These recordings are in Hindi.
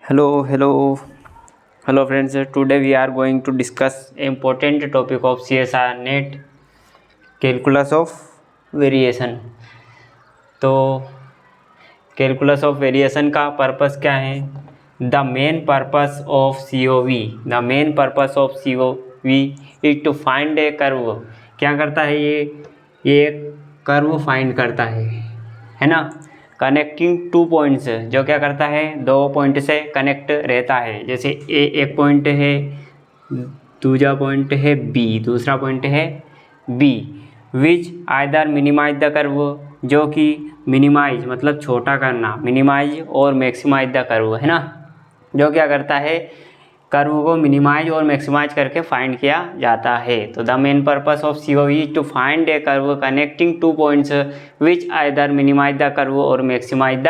Hello friends. Today we are going to discuss important topic of CSR NET, calculus of variation. तो कैलकुलस ऑफ वेरिएशन का पर्पस क्या है? The main purpose of COV is to find a curve. क्या करता है ये कर्व फाइंड करता है ना, कनेक्टिंग टू पॉइंट्स. जो क्या करता है, दो पॉइंट से कनेक्ट रहता है. जैसे एक पॉइंट है, दूसरा पॉइंट है बी, दूसरा पॉइंट है B. Which either minimize the curve, जो कि मिनिमाइज मतलब छोटा करना, मिनिमाइज और मैक्सिमाइज द कर्व है ना. जो क्या करता है, कर्व को मिनिमाइज और मैक्सिमाइज करके फाइंड किया जाता है. तो the main purpose of COV is to find a curve connecting two points which either minimize the curve और मैक्सिमाइज द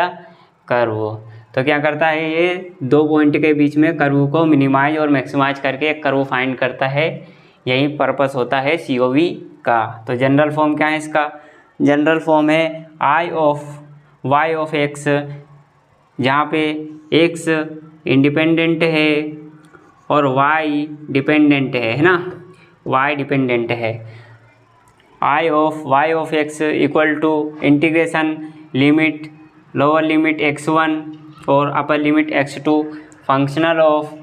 कर्व. तो क्या करता है, ये दो पॉइंट के बीच में कर्व को मिनिमाइज और मैक्सिमाइज करके एक कर्व फाइंड करता है. यही पर्पस होता है COV का. तो जनरल फॉर्म क्या है इसका? जनरल फॉर्म है I of y of x, जहाँ पे x इंडिपेंडेंट है और y डिपेंडेंट है ना, y डिपेंडेंट है. I of y of x equal to integration limit lower limit x1 और upper limit x2 functional of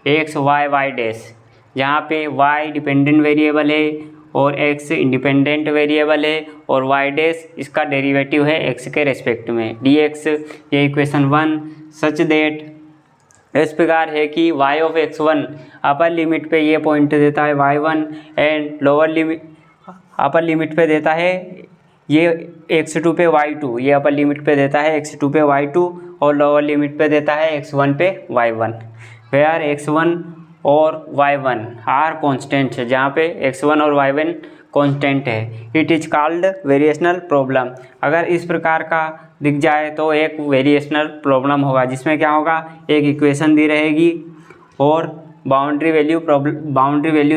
x y dash, जहाँ पे y डिपेंडेंट वेरिएबल है और x इंडिपेंडेंट वेरिएबल है और y डैश इसका डेरिवेटिव है x के रेस्पेक्ट में dx. ये इक्वेशन 1 सच देट इस प्रकार है कि y of x1 upper limit पे ये पॉइंट देता है y1 and lower limit upper limit पे देता है ये x2 पे y2. ये अपर लिमिट पे देता है x2 पे y2 और लोअर लिमिट पे देता है x1 पे y1. वेयर x1 और y1 आर कॉन्स्टेंट है, जहाँ पे x1 और y1 कॉन्स्टेंट है. It is called variational problem. अगर इस प्रकार का दिख जाए तो एक वेरिएशनल प्रॉब्लम होगा, जिसमें क्या होगा, एक इक्वेशन दी रहेगी और बाउंड्री वैल्यू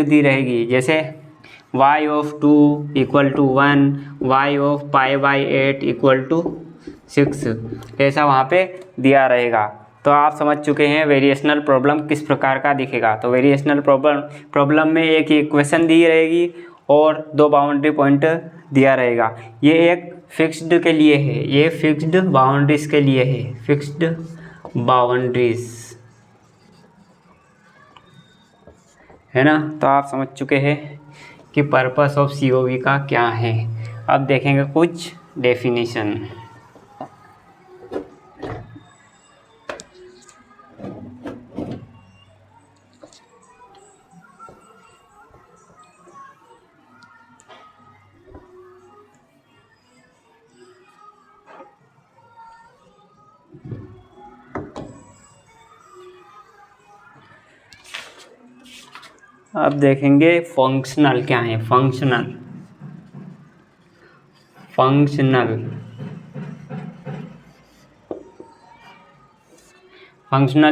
दी रहेगी. जैसे y of 2 equal to 1, y of π/8 equal to 6, ऐसा वहाँ पे दिया रहेगा. तो आप समझ चुके हैं वेरिएशनल प्रॉब्लम किस प्रकार का दिखेगा. तो वेरिएशनल प्रॉब्लम में एक इक्वेशन दी रहेगी और दो बाउंड्री पॉइंट दिया रहेगा. ये एक फिक्स्ड के लिए है, ये फिक्स्ड बाउंड्रीज के लिए है, फिक्स्ड बाउंड्रीज है ना. तो आप समझ चुके हैं कि पर्पस ऑफ COV का क्या है. अब देखेंगे कुछ डेफिनेशन. अब देखेंगे फंक्शनल क्या है. फंक्शनल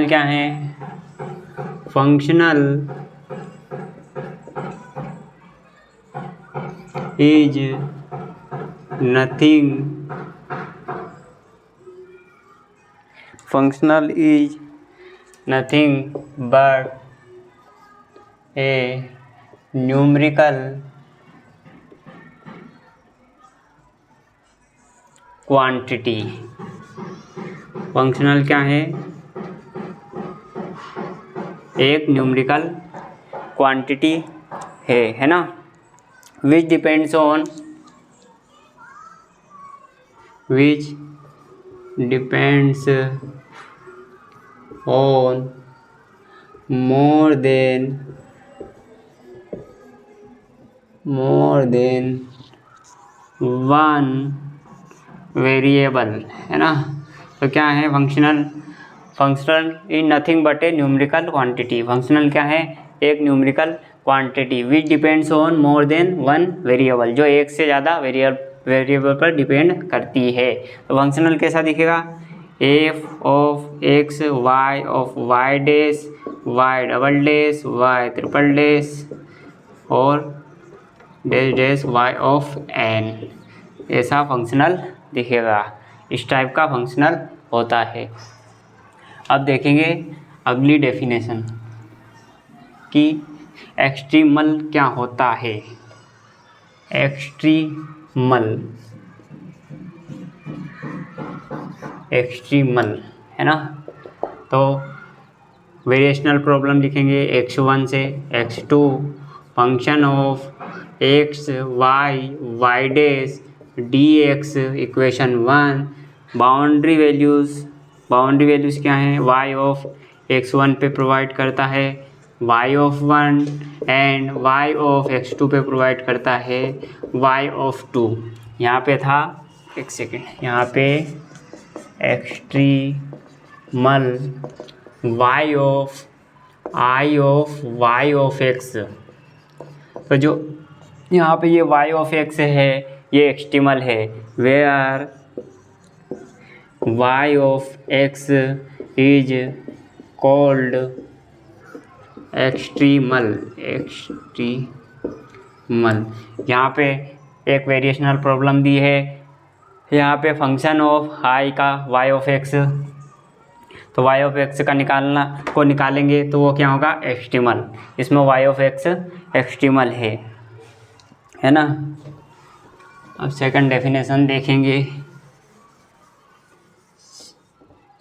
क्या है? Functional is nothing but A numerical quantity. Functional क्या है? एक न्यूमेरिकल क्वांटिटी है ना. Which depends on more than one variable है ना. तो क्या है functional is nothing but A numerical quantity. Functional क्या है? एक numerical quantity which depends on more than one variable, जो एक से ज़्यादा वेरिएबल पर डिपेंड करती है. तो फंक्शनल कैसा दिखेगा? f of x, y of y dash, y double dash, y triple dash और dash dash y of n. ऐसा फंक्शनल दिखेगा. इस टाइप का फंक्शनल होता है. अब देखेंगे अगली डेफिनेशन कि एक्सट्रीमल क्या होता है। एक्सट्रीमल है ना, तो वेरिएशनल प्रॉब्लम लिखेंगे x1 से x2 function of x y dash dx equation 1। Boundary values क्या हैं, y ऑफ x1 पे प्रोवाइड करता है y of 1 and y of x2 पे प्रोवाइड करता है y ऑफ 2। यहाँ पे था, एक सेकेंड, यहाँ पे एक्सट्रीमल y ऑफ x, तो जो यहाँ पे ये y ऑफ x है ये एक्सट्रीमल है, where y of x is called extremal. यहाँ पे एक वेरिएशनल प्रॉब्लम दी है, यहाँ पे फंक्शन ऑफ i का y ऑफ x, तो y ऑफ x का निकालेंगे तो वो क्या होगा, एक्सट्रीमल। इसमें y ऑफ x एक्सट्रीमल है ना। अब सेकंड डेफिनेशन देखेंगे।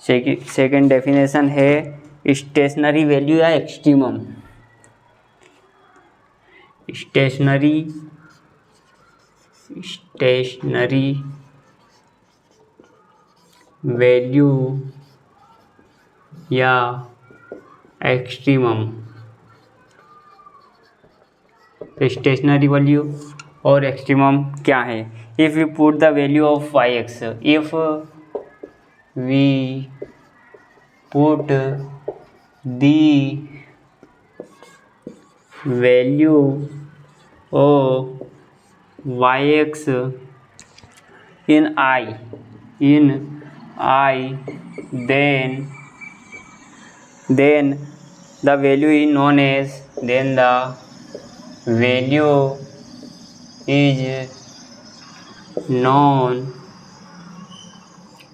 सेकंड डेफिनेशन है स्टेशनरी वैल्यू या एक्सट्रीमम। स्टेशनरी वैल्यू या एक्सट्रीमम। तो स्टेशनरी वैल्यू और एक्सट्रीमम क्या है। If we put the value of yx, if we put the value of yx in I, then the value is known as, then the value is known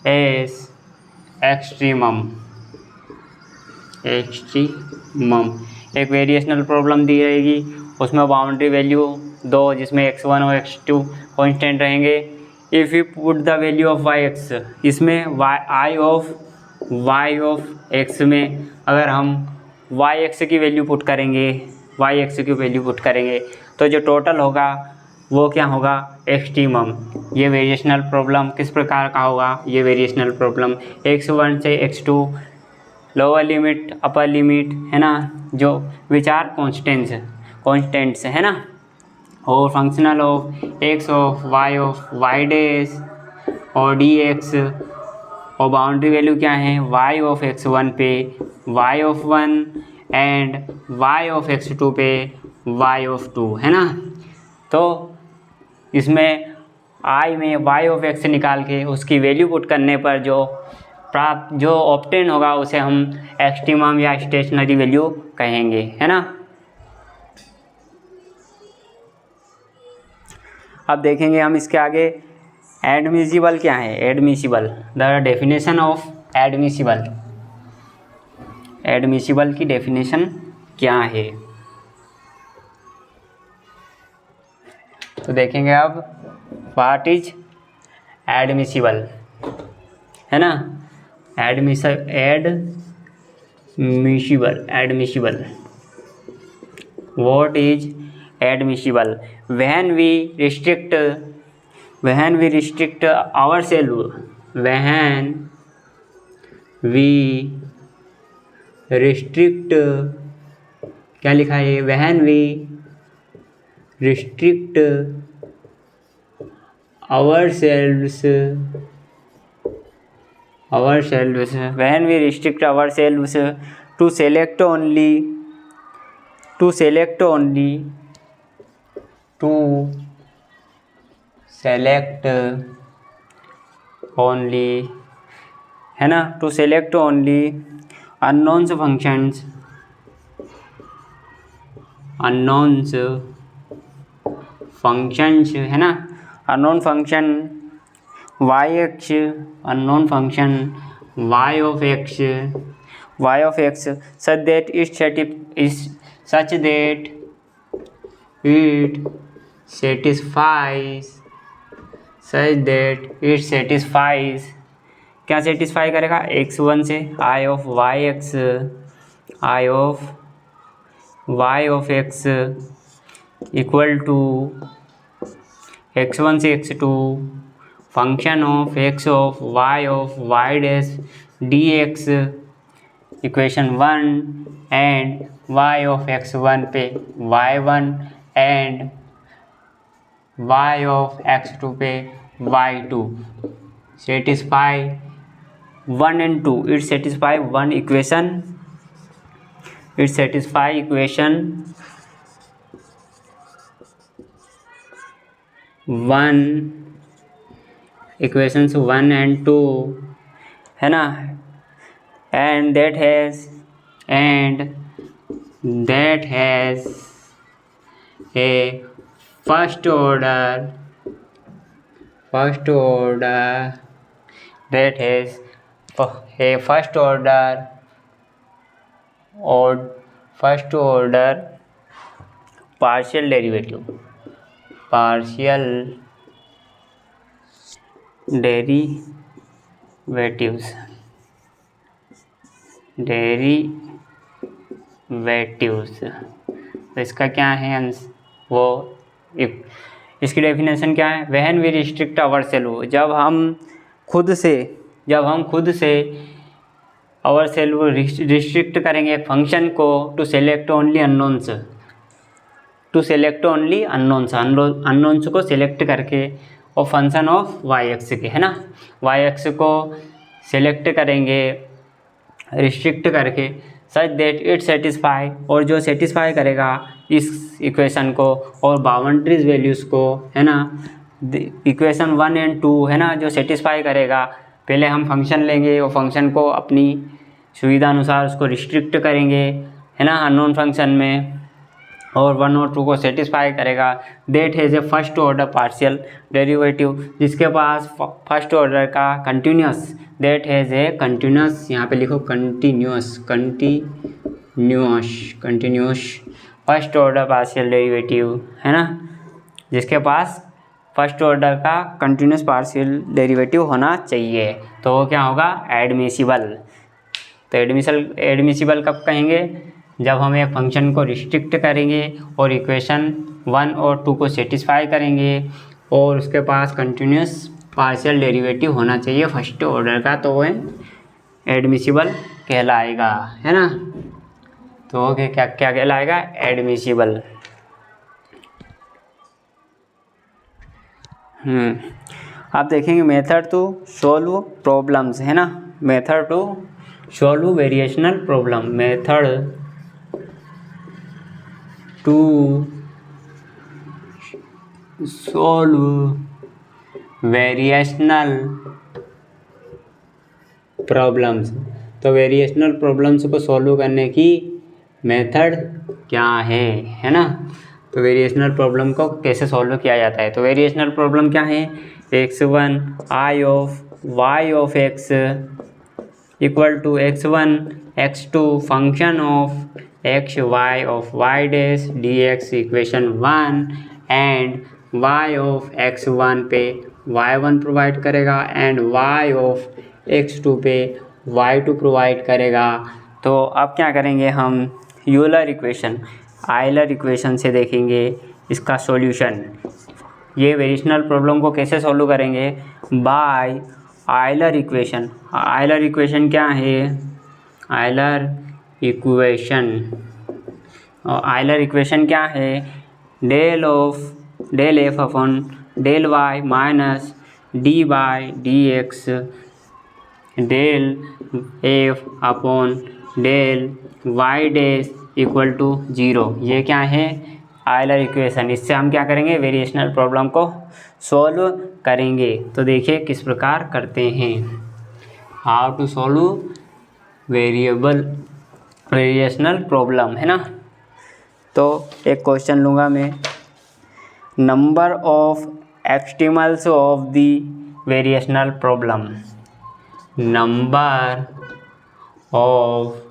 as extremum. एक वेरिएशनल प्रॉब्लम दी रहेगी, उसमें बाउंड्री वैल्यू दो जिसमें x1 और x2 कांस्टेंट रहेंगे। If you put the value of yx, इसमें y ऑफ x में अगर हम yx की वैल्यू पुट करेंगे तो जो टोटल होगा वो क्या होगा, एक्सट्रीमम। ये वेरिएशनल प्रॉब्लम किस प्रकार का होगा, ये वेरिएशनल प्रॉब्लम x1 से x2 lower limit upper limit है ना, जो विच आर कॉन्स्टेंट्स है ना, और functional of x of y dash और dx, और बाउंड्री वैल्यू क्या है, y ऑफ x1 पे y of 1 and y of x2 पे y ऑफ 2 है ना। तो इसमें I में y ऑफ x निकाल के उसकी वैल्यू पुट करने पर जो ऑब्टेन होगा उसे हम एक्सट्रीमम या स्टेशनरी वैल्यू कहेंगे, है ना। अब देखेंगे हम इसके आगे एडमिसिबल क्या है। Admissible, the definition of admissible की डेफिनेशन क्या है, तो देखेंगे अब व्हाट इज एडमिसिबल, है ना। Admissible what is admissible, when we restrict ourselves, क्या लिखा है, when we restrict ourselves to select only है ना, to select only unknown functions है ना, unknown function y of x y of x such that it satisfies क्या सेटिस्फाई करेगा x1 से i of y of x equal to x1 से x2 function of x of y dash dx equation 1 and y of x1 पे y1 and y of x2 पे y2 satisfy 1 and 2 it satisfy one equation equations 1 and 2 है ना and that has a first order partial derivatives तो इसका क्या है वो इसकी डेफिनेशन क्या है व्हेन वी रिस्ट्रिक्ट आवरसेल्फ जब हम खुद से आवरसेल्फ रिस्ट्रिक्ट करेंगे एक फंक्शन को टू सेलेक्ट ओनली अननोन्स को सिलेक्ट करके और फंक्शन ऑफ वाई एक्स के है ना वाई एक्स को सिलेक्ट करेंगे रिस्ट्रिक्ट करके सच दैट इट सेटिस्फाई और जो सेटिस्फाई करेगा इस इक्वेशन को और बाउंड्रीज वैल्यूज़ को है ना इक्वेशन 1 and 2 है ना जो सेटिस्फाई करेगा पहले हम फंक्शन लेंगे और फंक्शन को अपनी सुविधा अनुसार उसको रिस्ट्रिक्ट करेंगे है ना अननोन फंक्शन में और 1 और 2 को सेटिस्फाई करेगा that has a first order partial derivative जिसके पास फर्स्ट ऑर्डर का continuous that has a continuous यहाँ पे लिखो continuous first order partial derivative है ना जिसके पास फर्स्ट ऑर्डर का कंटिन्यूस पार्शियल डेरिवेटिव होना चाहिए तो वो क्या होगा एडमिसिबल तो एडमिसिबल कब कहेंगे जब हम एक फंक्शन को रिस्ट्रिक्ट करेंगे और इक्वेशन 1 और 2 को सेटिस्फाई करेंगे और उसके पास कंटिन्यूस पार्शियल डेरिवेटिव होना चाहिए फर्स्ट ऑर्डर का तो वो एडमिसिबल कहलाएगा है ना तो क्या कहलाएगा एडमिसिबल आप देखेंगे मेथड टू सॉल्व प्रॉब्लम्स है ना method to solve variational problem method to solve variational problems तो वेरिएशनल प्रॉब्लम्स को सॉल्व करने की मेथड क्या है ना तो वेरिएशनल प्रॉब्लम को कैसे सॉल्व किया जाता है तो वेरिएशनल प्रॉब्लम क्या है x1 i of y of x equal to x1 x2 function of x y of y dash dx equation 1 and y of x1 पे y1 प्रोवाइड करेगा एंड y ऑफ x2 पे y2 प्रोवाइड करेगा तो अब क्या करेंगे हम आयलर इक्वेशन से देखेंगे इसका सॉल्यूशन ये वेरिएशनल प्रॉब्लम को कैसे सॉल्व करेंगे बाय आयलर इक्वेशन क्या है आयलर इक्वेशन क्या है del F upon del Y minus D by D x del F upon del Y dash equal to 0 ये क्या है आयलर इक्वेशन इससे हम क्या करेंगे वेरिएशनल प्रॉब्लम को सॉल्व करेंगे तो देखिए किस प्रकार करते हैं how to solve variational problem है ना तो एक क्वेश्चन लूँगा मैं number of extremals of the variational problem number of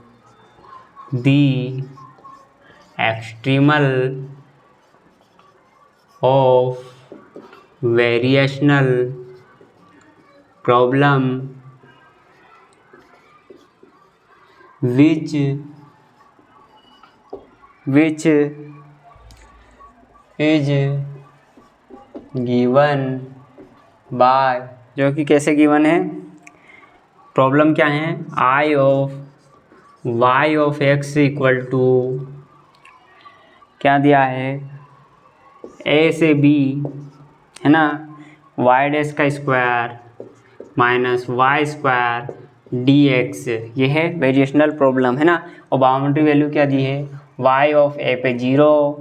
the extremal of variational problem which is given by, जो कि कैसे गिवन है, प्रॉब्लम क्या है, I of Y of X equal to, क्या दिया है, ए से बी, है ना, वाई डैश का square minus Y square D X, ये है वेरिएशनल प्रॉब्लम, है ना। और बाउंड्री वैल्यू क्या दी है, वाई ऑफ ए पे 0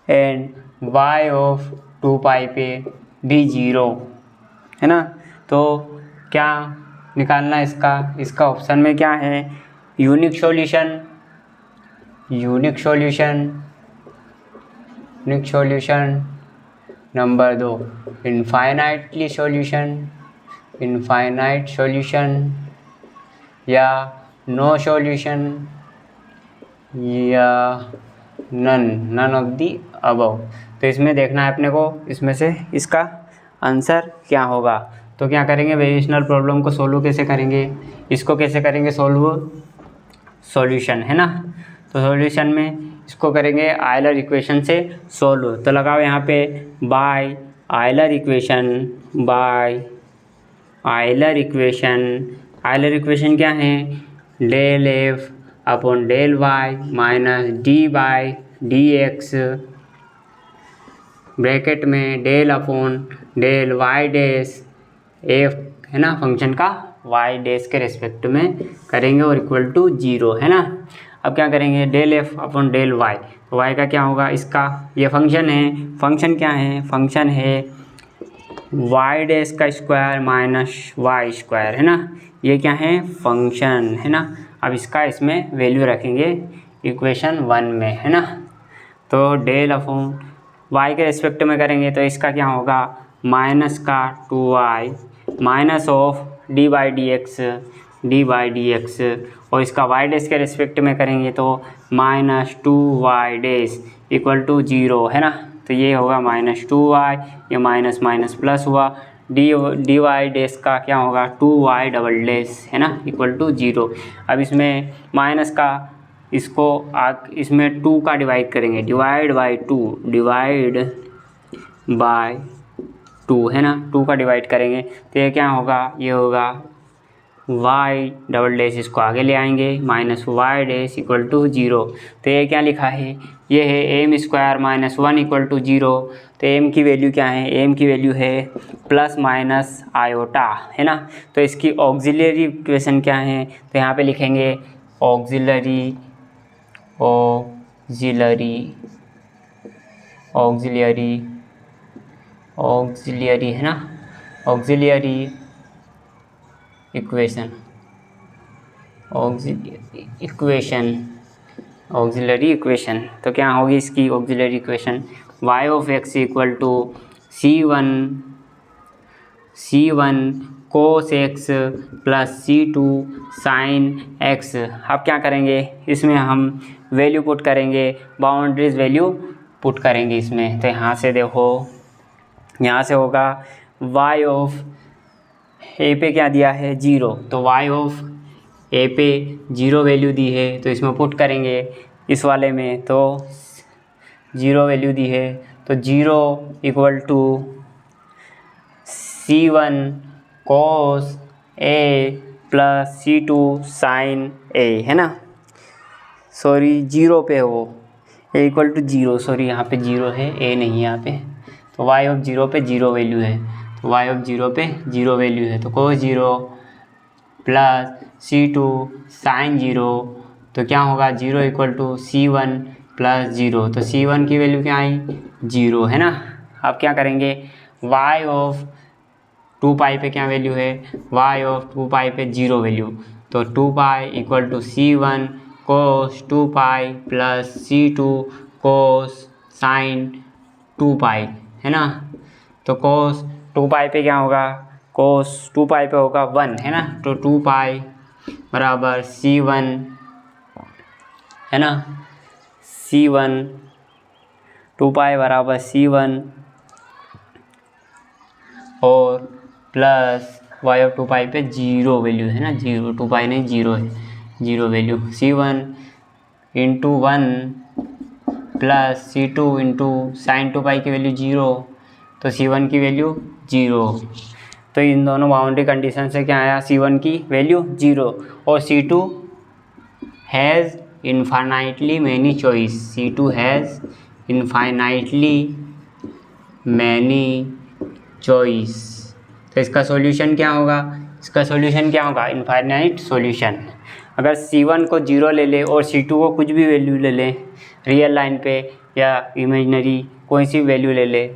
एंड वाई ऑफ 2 पाई पे भी 0, है ना। तो क्या निकालना इसका ऑप्शन में क्या है, unique solution number 2 infinite solution या नो सॉल्यूशन या नन ऑफ दी अबव। तो इसमें देखना है अपने को, इसमें से इसका आंसर क्या होगा। तो क्या करेंगे, वेरिएशनल प्रॉब्लम को सोल्व कैसे करेंगे, इसको कैसे करेंगे सोल्व, सॉल्यूशन, है ना। तो सॉल्यूशन में इसको करेंगे आयलर इक्वेशन से सोल्व। तो लगाओ यहाँ पे बाय आयलर इक्वेशन क्या है, del F upon del Y minus D by D x bracket में del upon del Y dash F, है ना, फंक्शन का वाई डैश के रेस्पेक्ट में करेंगे और इक्वल टू 0, है ना। अब क्या करेंगे, del F upon del y, तो वाई का क्या होगा, इसका ये फंक्शन है, फंक्शन क्या है, फंक्शन है वाई डैश का स्क्वायर माइनस वाई स्क्वायर, है ना, ये क्या है, फंक्शन, है ना। अब इसका इसमें वैल्यू रखेंगे इक्वेशन 1 में, है ना। तो डेल अपॉन वाई के रेस्पेक्ट में करेंगे तो इसका क्या होगा, माइनस का 2y minus of D by D x, और इसका वाई डैश के रेस्पेक्ट में करेंगे तो minus 2y dash equal to 0, है ना। तो ये होगा माइनस 2y, ये माइनस माइनस प्लस हुआ, डी वाई डैश का क्या होगा 2y डबल डैश, है ना, इक्वल टू 0। अब इसमें माइनस का इसमें 2 का डिवाइड करेंगे, डिवाइड बाय 2, है ना, 2 का डिवाइड करेंगे तो ये क्या होगा, ये होगा y डबल डैश, इसको आगे ले आएंगे minus Y dash equal to 0। तो ये क्या लिखा है, ये है m square minus 1 equal to 0। तो एम की वैल्यू क्या है, एम की वैल्यू है प्लस माइनस आयोटा, है ना। तो इसकी ऑक्सिलरी इक्वेशन क्या है, तो यहाँ पे लिखेंगे ऑक्सिलरी, है ना, ऑक्सिलरी इक्वेशन। तो क्या होगी इसकी auxiliary equation, y of x equal to c1 cos x plus c2 sin x। अब क्या करेंगे, इसमें हम वैल्यू पुट करेंगे, बाउंड्रीज वैल्यू पुट करेंगे इसमें। तो यहाँ से देखो, यहाँ से होगा y ऑफ ए पे क्या दिया है 0, तो y ऑफ ए पे 0 वैल्यू दी है, तो इसमें पुट करेंगे इस वाले में, तो 0 वैल्यू दी है, तो 0 equal to c1 cos a plus c2 sin a, है ना। सॉरी 0 पे है वो, a इक्वल टू 0, सॉरी यहाँ पे 0 है, a नहीं है यहाँ पे। तो y ऑफ 0 पे 0 वैल्यू है, तो y ऑफ 0 पे 0 वैल्यू है, तो cos 0 प्लस c2 sin 0, तो क्या होगा 0 इक्वल टू c1 प्लस 0। तो c1 की वैल्यू क्या आई 0, है ना। अब क्या करेंगे, y ऑफ 2 पाई पे क्या वैल्यू है, y ऑफ 2 पाई पे 0 वैल्यू, तो 2 pi equal to c1 cos 2 pi plus c2 cos sin 2 pi, है ना। तो cos 2 पाई पे क्या होगा, cos 2 पाई पे होगा 1, है ना। तो 2 पाई बराबर c1 है ना, C1 2 पाई बराबर C1 और प्लस y ऑफ 2 पाई पे 0 वैल्यू है ना, 0 2 पाई नहीं 0 है, 0 value C1 into 1 plus C2 into sine 2 पाई की वैल्यू 0, तो C1 की वैल्यू 0। तो इन दोनों बाउंड्री कंडीशन से क्या आया, C1 की वैल्यू 0 और C2 has infinitely many choice, C2 has infinitely many choice. तो इसका सॉल्यूशन क्या होगा, इसका सॉल्यूशन क्या होगा, इनफाइनाइट सॉल्यूशन। अगर C1 को 0 ले ले और C2 को कुछ भी वैल्यू ले ले, रियल लाइन पे या इमेजनरी कोई सी वैल्यू ले ले,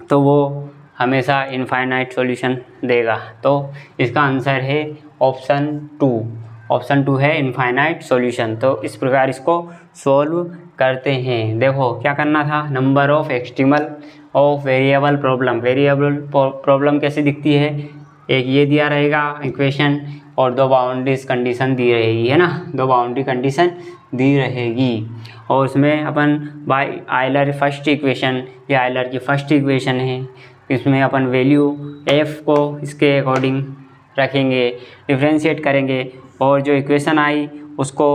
तो वो हमेशा इनफाइनाइट सॉल्यूशन देगा। तो इसका आंसर है ऑप्शन 2, ऑप्शन 2 है इनफाइनाइट सॉल्यूशन। तो इस प्रकार इसको सॉल्व करते हैं। देखो क्या करना था, number of extremal of variable problem. Variable problem कैसे दिखती है, एक ये दिया रहेगा इक्वेशन और दो बाउंड्रीज कंडीशन दी रहेगी, है ना, दो बाउंड्री कंडीशन दी रहेगी और उसमें अपन बाय आयलर फर्स्ट इक्वेशन, ये आयलर की फर्स्ट इक्वेशन है, इसमें अपन वैल्यू f को इसके अकॉर्डिंग रखेंगे, डिफ्रेंशिएट करेंगे और जो इक्वेशन आई उसको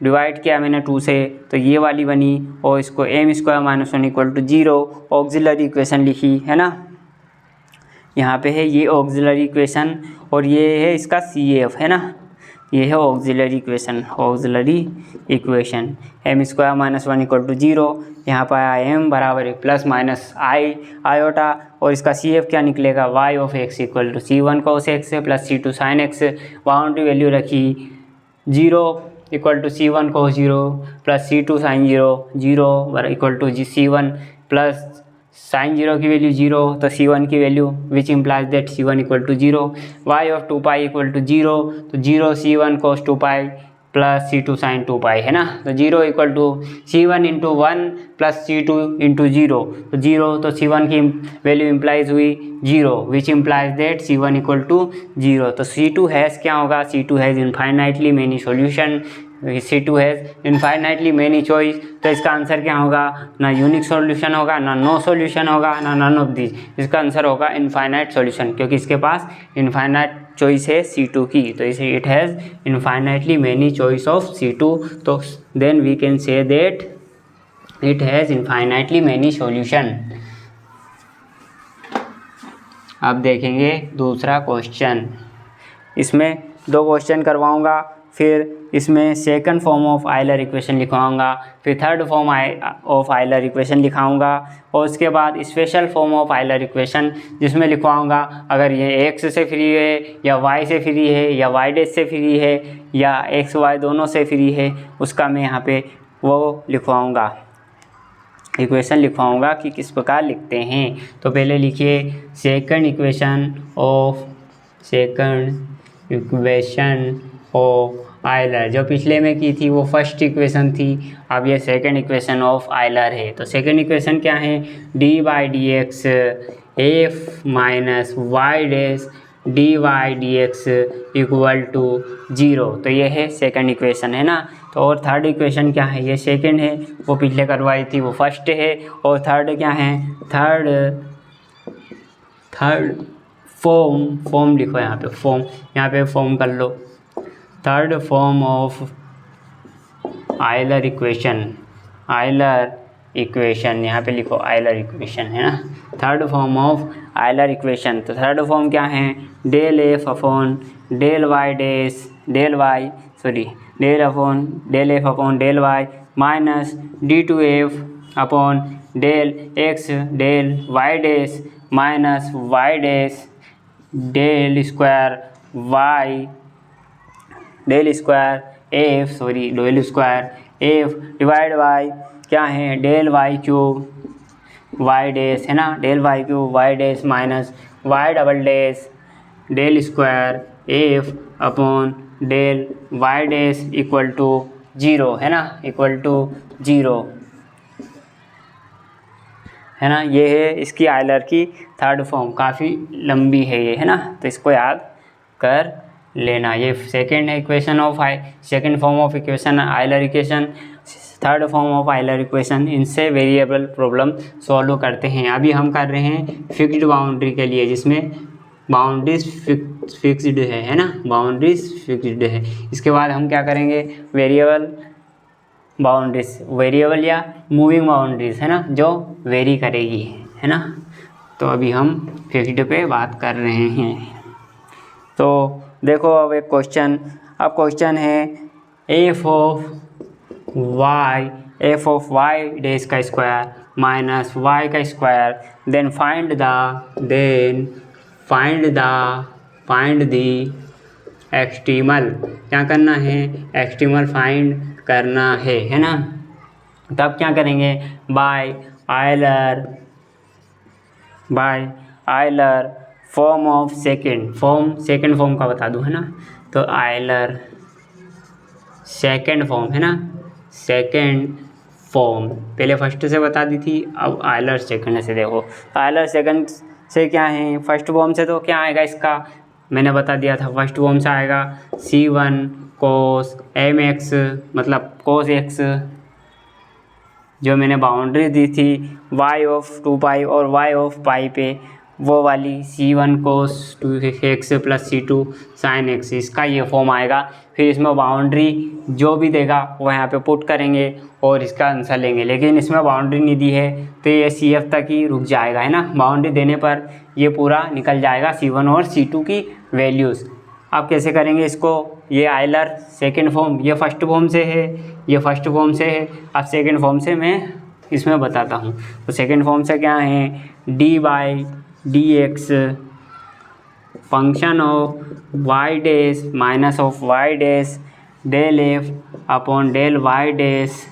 डिवाइड किया मैंने 2 से, तो ये वाली बनी और इसको m² - 1 = 0 ऑक्सिलरी इक्वेशन लिखी, है ना। यहाँ पे है ये ऑक्सिलरी इक्वेशन और ये है इसका CF, है ना, ये है auxiliary equation, auxiliary equation m² - 1 = 0। यहाँ पर आया m बराबर प्लस माइनस आई आयोटा और इसका CF क्या निकलेगा, y of x = C1 cos x plus C2 sin x। Boundary value रखी 0 = C1 cos 0 plus C2 sin 0, 0 = C1 plus sign 0 की वैल्यू 0, तो C1 की value which implies that C1 = 0। y of 2 पाई = 0, तो 0 C1 cos 2 pi plus C2 sin 2 pi, है ना। तो 0 = C1 × 1 प्लस C2 × 0, तो 0, तो C1 की वैल्यू इम्प्लाइज हुई 0 विच इम्प्लाइज दैट C1 = 0। तो C2 हैज़ क्या होगा, C2 has infinitely many solution, C2 has infinitely many choice. तो इसका आंसर क्या होगा, ना यूनिक सॉल्यूशन होगा, ना नो सॉल्यूशन होगा, ना नन ऑफ दिस। इसका आंसर होगा इनफाइनाइट सॉल्यूशन, क्योंकि इसके पास इनफाइनाइट चॉइस है C2 की, तो इसे it has infinitely many choice of C2। तो then we can say that it has infinitely many solution. अब देखेंगे दूसरा क्वेश्चन, इसमें 2 क्वेश्चन करवाऊंगा, फिर इसमें second form of Euler equation लिखवाऊंगा, फिर third form of Euler equation लिखाऊंगा और उसके बाद special form of Euler equation जिसमें लिखवाऊंगा अगर ये x से फ्री है या y से फ्री है या y' से फ्री है या x y दोनों से फ्री है, उसका मैं यहाँ पे वो लिखवाऊंगा, इक्वेशन लिखवाऊंगा कि किस प्रकार लिखते हैं। तो पहले लिखिए सेकंड इक्वेशन ऑफ आयलर। जो पिछले में की थी वो फर्स्ट इक्वेशन थी, अब ये सेकंड इक्वेशन ऑफ आयलर है। तो सेकंड इक्वेशन क्या है, d/dx f minus y dash dy/dx = 0। तो ये है सेकंड इक्वेशन, है ना। तो और थर्ड इक्वेशन क्या है, ये सेकंड है, वो पिछले करवाई थी वो फर्स्ट है, और थर्ड क्या है, थर्ड फॉर्म लिखो यहाँ पे, यहाँ पे फॉर्म कर लो, third form of Euler equation यहाँ पे लिखो आयलर इक्वेशन, है ना, third form of Euler equation. तो थर्ड फॉर्म क्या है, del f upon del f upon del y minus d2f upon del x del y dash minus y dash del square f divide by क्या है, डेल y³ y डैश, है ना, del y³ y dash minus y double dash del square f upon del y dash = 0, है ना, =0, है ना। ये है इसकी आयलर की थर्ड फॉर्म, काफ़ी लंबी है ये, है ना, तो इसको याद कर लेना। ये second equation of second form of equation Euler equation, third form of Euler equation. इनसे वेरिएबल प्रॉब्लम सॉल्व करते हैं। अभी हम कर रहे हैं फिक्स्ड बाउंड्री के लिए, जिसमें बाउंड्रीज फिक्स्ड है ना, बाउंड्रीज फिक्स्ड है। इसके बाद हम क्या करेंगे, वेरिएबल बाउंड्रीज, वेरिएबल या मूविंग बाउंड्रीज है ना, जो वेरी करेगी है ना। तो अभी हम फिक्स्ड पे बात कर रहे हैं। तो देखो अब एक क्वेश्चन, अब क्वेश्चन है एफ ऑफ वाई डेज का स्क्वायर माइनस वाई का square, then find the extremal. क्या करना है, एक्सट्रीमल फाइंड करना है ना। तब क्या करेंगे, by Euler form of second form का बता दूँ है ना। तो आयलर सेकेंड फॉर्म है ना, सेकेंड फॉर्म पहले फर्स्ट से बता दी थी, अब आयलर सेकेंड से। देखो आयलर सेकेंड से क्या है, फर्स्ट फॉर्म से तो क्या आएगा इसका, मैंने बता दिया था। फर्स्ट फॉर्म से आएगा C1 cos mx, मतलब cos x, जो मैंने बाउंड्री दी थी y ऑफ 2 और y ऑफ पाई पे, वो वाली C1 cos 2x plus C2 sin x, इसका ये फॉर्म आएगा। फिर इसमें बाउंड्री जो भी देगा वो यहाँ पे पुट करेंगे और इसका आंसर लेंगे। लेकिन इसमें बाउंड्री नहीं दी है तो ये CF तक ही रुक जाएगा है ना। बाउंड्री देने पर ये पूरा निकल जाएगा C1 और C2 की वैल्यूज़। अब कैसे करेंगे इसको, ये आयलर सेकेंड फॉर्म, ये फर्स्ट फॉर्म से है, ये फर्स्ट फॉर्म से है। अब सेकेंड फॉर्म से मैं इसमें बताता हूँ। तो सेकेंड फॉर्म से क्या है, d/dx function of Y dash minus of Y dash del F upon del Y dash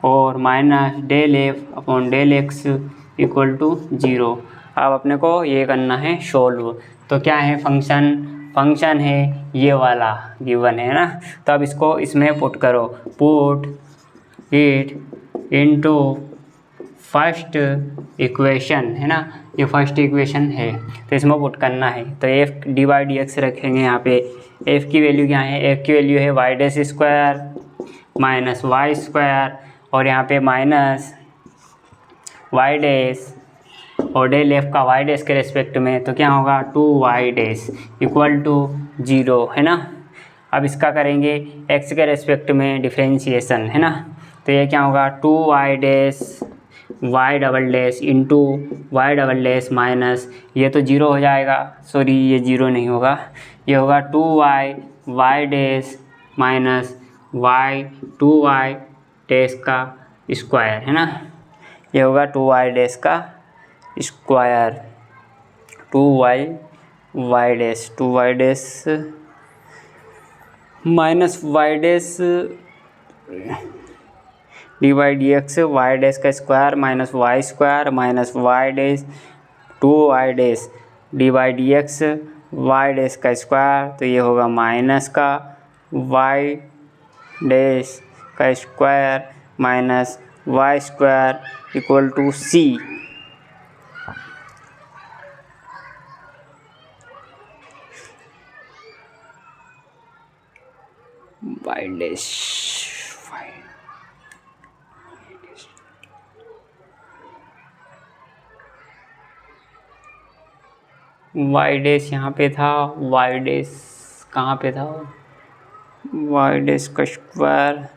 और minus del F upon del X equal to 0। अब अपने को ये करना है सोल्व। तो क्या है, फंक्शन है ये वाला गिवन है ना। तो अब इसको इसमें पुट करो, put it into first equation है ना, ये फर्स्ट इक्वेशन है तो इसमें पुट करना है। तो एफ d/dx रखेंगे यहाँ पे। एफ की वैल्यू क्या है, एफ की वैल्यू है y dash square minus Y square और यहाँ पे माइनस वाई डैश और डेल एफ का वाई डैश के रेस्पेक्ट में, तो क्या होगा 2y डैश इक्वल टू 0 है ना। अब इसका करेंगे x के रेस्पेक्ट में डिफरेंशिएशन है ना। तो ये क्या होगा 2y dash y double dash into y double dash minus, ये तो 0 हो जाएगा, सॉरी ये 0 नहीं होगा, ये होगा 2y dash minus y 2y dash का स्क्वायर है ना। ये होगा 2y डैश का square, 2y dash minus Y dash d/dx y dash का square minus Y square minus Y dash 2y dash d/dx y dash का स्क्वायर, तो ये होगा माइनस का वाई डैश का square minus Y square equal to C। Y dash y dash यहाँ पे था, वाई डैश कहाँ पे था, वाई डैश का स्क्वायर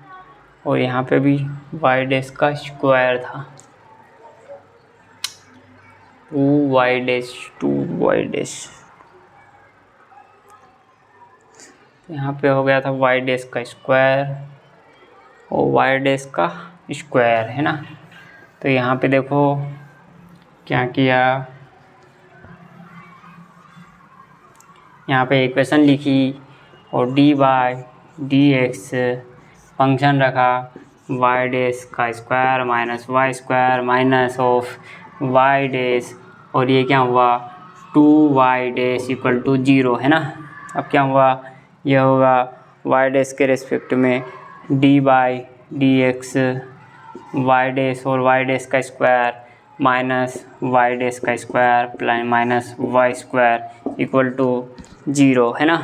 और यहाँ पे भी वाई डैश का स्क्वायर था, 2y डैश यहाँ पे हो गया था वाई डैश का स्क्वायर और वाई डैश का स्क्वायर है ना। तो यहाँ पे देखो क्या किया, यहाँ पे इक्वेशन लिखी और d/dx फंक्शन रखा वाई डैश का square minus Y square minus of Y dash और ये क्या हुआ 2y डैश इक्वल टू 0 है ना। अब क्या हुआ, यह होगा वाई डैश के रेस्पेक्ट में d/dx वाई डैश और वाई डैश का स्क्वायर माइनस वाई डैश का square plus minus Y square equal to 0 है ना।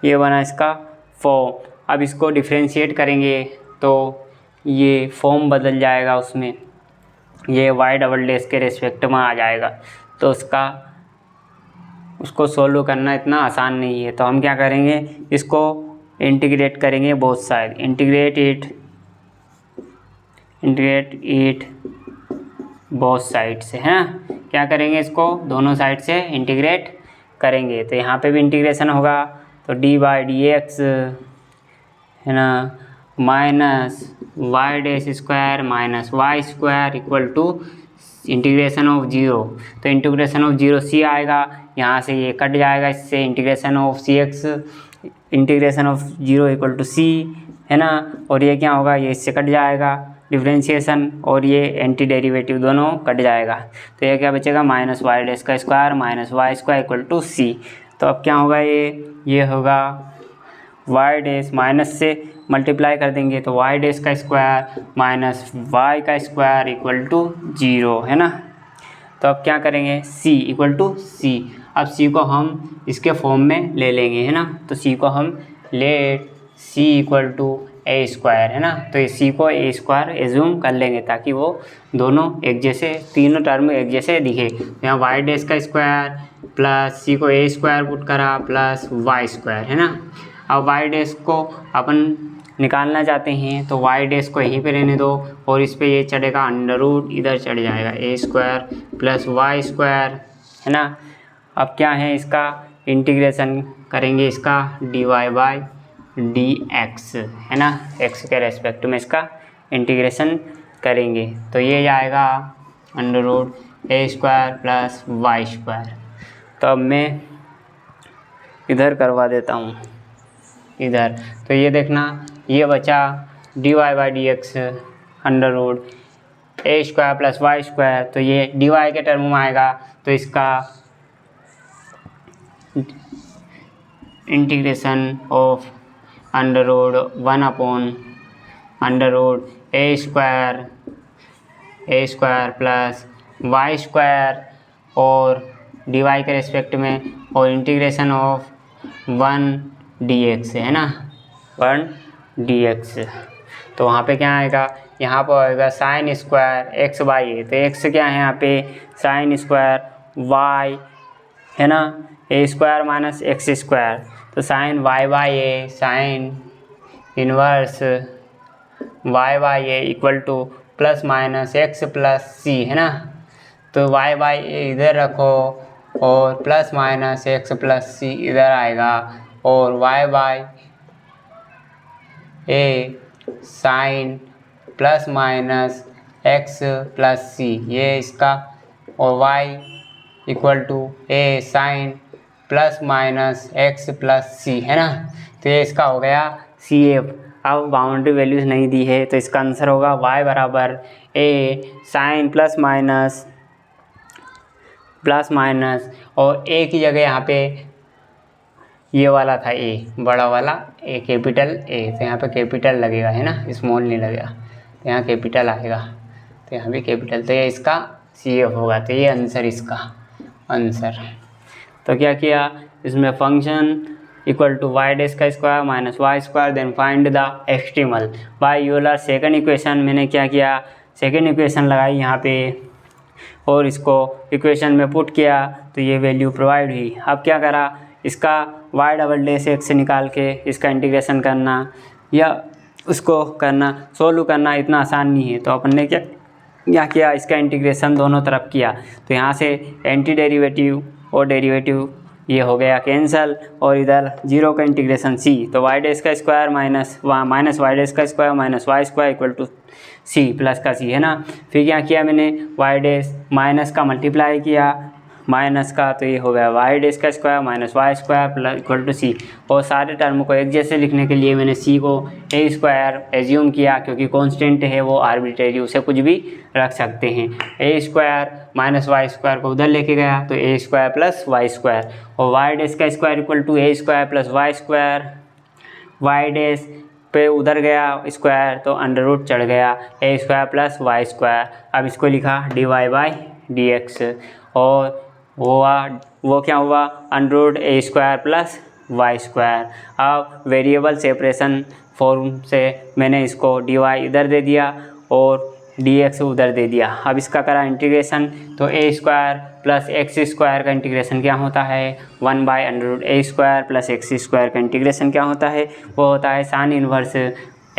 ये बना इसका फॉर्म। अब इसको डिफ्रेंशिएट करेंगे तो ये फॉर्म बदल जाएगा, उसमें ये y डबल डैश के रेस्पेक्ट में आ जाएगा। तो उसको सोल्व करना इतना आसान नहीं है। तो हम क्या करेंगे, इसको इंटीग्रेट करेंगे both side, integrate it both side से, है ना। क्या करेंगे, इसको दोनों साइड से इंटीग्रेट करेंगे। तो यहाँ पे भी इंटीग्रेशन होगा, तो डी बाई डी एक्स, है ना, minus Y dash square minus Y square equal to integration of zero. तो इंटीग्रेशन ऑफ जीरो सी आएगा, यहाँ से ये कट जाएगा, इससे integration of c x, integration of zero equal to c, है ना। और ये क्या होगा, ये इससे कट जाएगा डिफ्रेंशिएशन, और ये एंटी डेरिवेटिव दोनों कट जाएगा। तो ये क्या बचेगा, माइनस वाई डैश का square minus Y square equal to c. तो अब क्या होगा, ये होगा वाई डैश, माइनस से मल्टीप्लाई कर देंगे तो वाई डैश का स्क्वायर माइनस वाई का स्क्वायर इक्वल टू जीरो, है ना। तो अब क्या करेंगे, c इक्वल टू सी। अब c को हम इसके फॉर्म में ले लेंगे, है ना। तो c को हम let c equal to a square, है ना। तो इस c को ए स्क्वायर एज्यूम कर लेंगे ताकि वो दोनों एक जैसे, तीनों टर्म एक जैसे दिखे। यहाँ वाई डैश का स्क्वायर प्लस c को ए स्क्वायर पुट करा प्लस वाई स्क्वायर, है ना। अब वाई डैश को अपन निकालना चाहते हैं तो वाई डैश को यहीं पे रहने दो, और इस पे ये चढ़ेगा अंडर रूट, इधर चढ़ जाएगा a square plus y square, है ना। अब क्या है, इसका इंटीग्रेशन करेंगे, इसका d y by D x, है ना, एक्स के रेस्पेक्ट में इसका इंटीग्रेशन करेंगे। तो ये जाएगा under root a square plus y square. तो अब मैं इधर करवा देता हूँ इधर। तो ये देखना, ये बचा d y by D x under root a square plus y square. तो ये डी वाई के टर्म में आएगा, तो इसका integration of under root 1 upon under root a square plus y square और डी वाई के रेस्पेक्ट में, और इंटीग्रेशन ऑफ 1 डी एक्स, है ना, 1 डी एक्स। तो वहाँ पे क्या आएगा, यहाँ पर आएगा साइन स्क्वायर एक्स बाई ए। तो एक्स क्या है यहाँ पे, साइन स्क्वायर वाई, है ना, a square minus x square. तो sine y by a, sine inverse y by a equal to plus minus x plus c, है ना। तो वाई बाई ए इधर रखो और plus minus x plus c इधर आएगा, और y by a sine plus minus x plus c, ये इसका, और y equal to a sine plus minus x plus c, है ना। तो ये इसका हो गया सी एफ। अब बाउंड्री वैल्यूज नहीं दी है, तो इसका आंसर होगा y बराबर ए साइन प्लस माइनस और ए की जगह यहाँ पे ये वाला था ए, बड़ा वाला ए, कैपिटल ए। तो यहाँ पे कैपिटल लगेगा, है ना, स्मॉल नहीं लगेगा। तो यहाँ कैपिटल आएगा, तो यहाँ भी कैपिटल। तो ये इसका सी एफ होगा। तो ये आंसर, इसका आंसर। तो क्या किया, इसमें function equal to y dash का square minus Y square, then find the extremal by Euler second equation. मैंने क्या किया, सेकंड इक्वेशन लगाई यहाँ पे और इसको इक्वेशन में पुट किया, तो ये वैल्यू प्रोवाइड हुई। अब क्या करा, इसका वाई डबल डैश एक्स से निकाल के इसका इंटीग्रेशन करना या उसको करना, सोल्व करना इतना आसान नहीं है। तो अपन ने क्या किया, इसका इंटीग्रेशन दोनों तरफ किया। तो यहाँ से एंटी डेरिवेटिव और डेरिवेटिव ये हो गया कैंसल, और इधर जीरो का इंटीग्रेशन सी। तो वाई डैश का स्क्वायर माइनस वाई डैश का square minus Y square equal to C plus का सी, है ना। फिर क्या किया मैंने, वाई डैश माइनस का मल्टीप्लाई किया माइनस का, तो ये हो गया वाई डैश का square minus Y square plus equal to C. और सारे टर्म को एक जैसे लिखने के लिए मैंने सी को ए स्क्वायर एज्यूम किया, क्योंकि कांस्टेंट है वो आर्बिट्रेरी, उसे कुछ भी रख सकते हैं। A square minus Y square को उधर लेके गया, तो a square plus y square, और वाई डैश का square equal to a square plus y square. Y dash पे उधर गया स्क्वायर, तो अंडर रूट चढ़ गया a square plus y square. अब इसको लिखा d y by D x, और वो क्या हुआ, under root a square plus y square. अब वेरिएबल सेपरेशन फॉर्म से मैंने इसको dy इधर दे दिया और dx उधर दे दिया। अब इसका करा इंटीग्रेशन तो a square plus x square का इंटीग्रेशन क्या होता है 1/√a² प्लस एक्स स्क्वायर का इंटीग्रेशन क्या होता है वो होता है साइन इनवर्स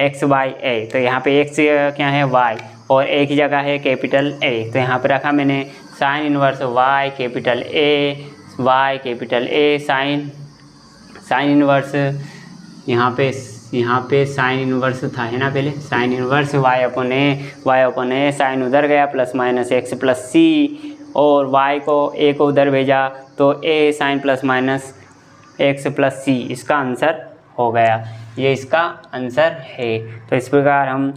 x/a। तो यहाँ पे x क्या है y और a की जगह है कैपिटल A, तो यहाँ पे रखा मैंने sine inverse y capital A sine inverse यहाँ पे साइन इनवर्स था है ना, पहले sine inverse y upon a sine उधर गया plus minus x plus c और y को a को उधर भेजा तो a sine plus minus x plus c इसका आंसर हो गया। ये इसका आंसर है। तो इस प्रकार हम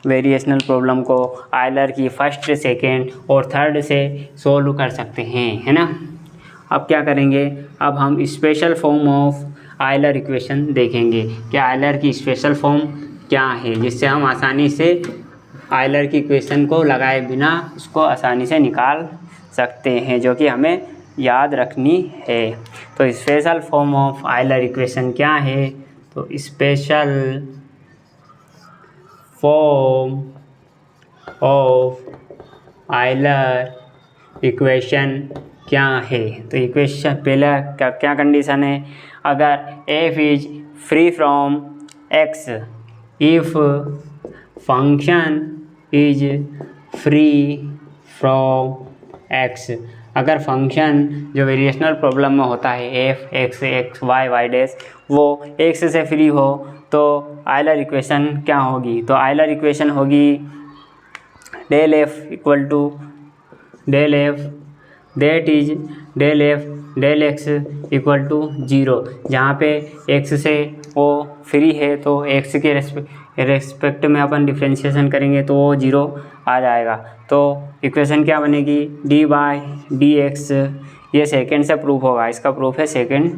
वेरिएशनल प्रॉब्लम को आयलर की फर्स्ट, सेकेंड और थर्ड से सोल्व कर सकते हैं, है ना। अब क्या करेंगे, अब हम special form of Euler equation देखेंगे कि आयलर की स्पेशल फॉर्म क्या है, जिससे हम आसानी से आयलर की इक्वेशन को लगाए बिना उसको आसानी से निकाल सकते हैं, जो कि हमें याद रखनी है। तो special form of Euler equation क्या है, तो special form of Euler equation क्या है। तो इक्वेशन पहला क्या कंडीशन है, अगर f is free from x, if function is free from x। अगर फंक्शन जो वेरिएशनल प्रॉब्लम में होता है f x y डैश वो x से फ्री हो तो आयलर इक्वेशन क्या होगी, तो आयलर इक्वेशन होगी del f equal to del f that is del f del x equal to 0। जहाँ पे x से वो फ्री है तो x के रेस्पेक्ट में अपन डिफ्रेंशिएशन करेंगे तो वो 0 आ जाएगा। तो इक्वेशन क्या बनेगी d/dx, ये सेकेंड से प्रूफ होगा, इसका प्रूफ है सेकेंड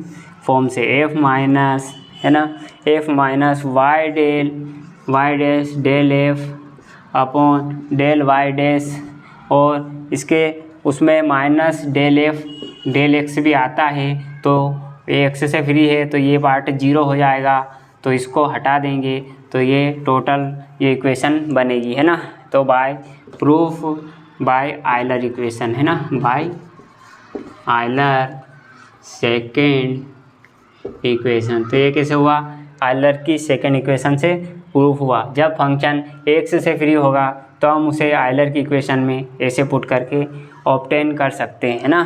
फॉर्म से f माइनस है ना f minus y dash del f upon del y dash और इसके उसमें minus del f del x भी आता है तो x से फ्री है तो ये पार्ट 0 हो जाएगा, तो इसको हटा देंगे तो ये टोटल ये इक्वेशन बनेगी, है ना। तो by proof by Euler equation, है ना, बाय आयलर सेकेंड इक्वेशन। तो ये कैसे हुआ, आयलर की सेकेंड इक्वेशन से प्रूफ हुआ। जब फंक्शन x से फ्री होगा तो हम उसे आयलर की इक्वेशन में ऐसे पुट करके ऑब्टेन कर सकते हैं, है ना।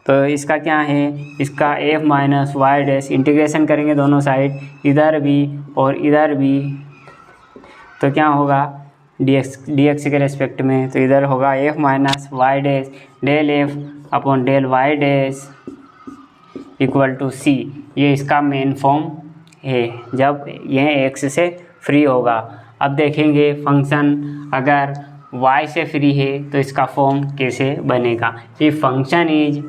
तो इसका क्या है, इसका f minus Y dash integration करेंगे दोनों साइड, इधर भी और इधर भी, तो क्या होगा dx के रेस्पेक्ट में, तो इधर होगा f minus Y dash del f upon del Y dash equal to c। ये इसका मेन फॉर्म है जब यह x से फ्री होगा। अब देखेंगे फंक्शन अगर y से फ्री है तो इसका फॉर्म कैसे बनेगा। If function is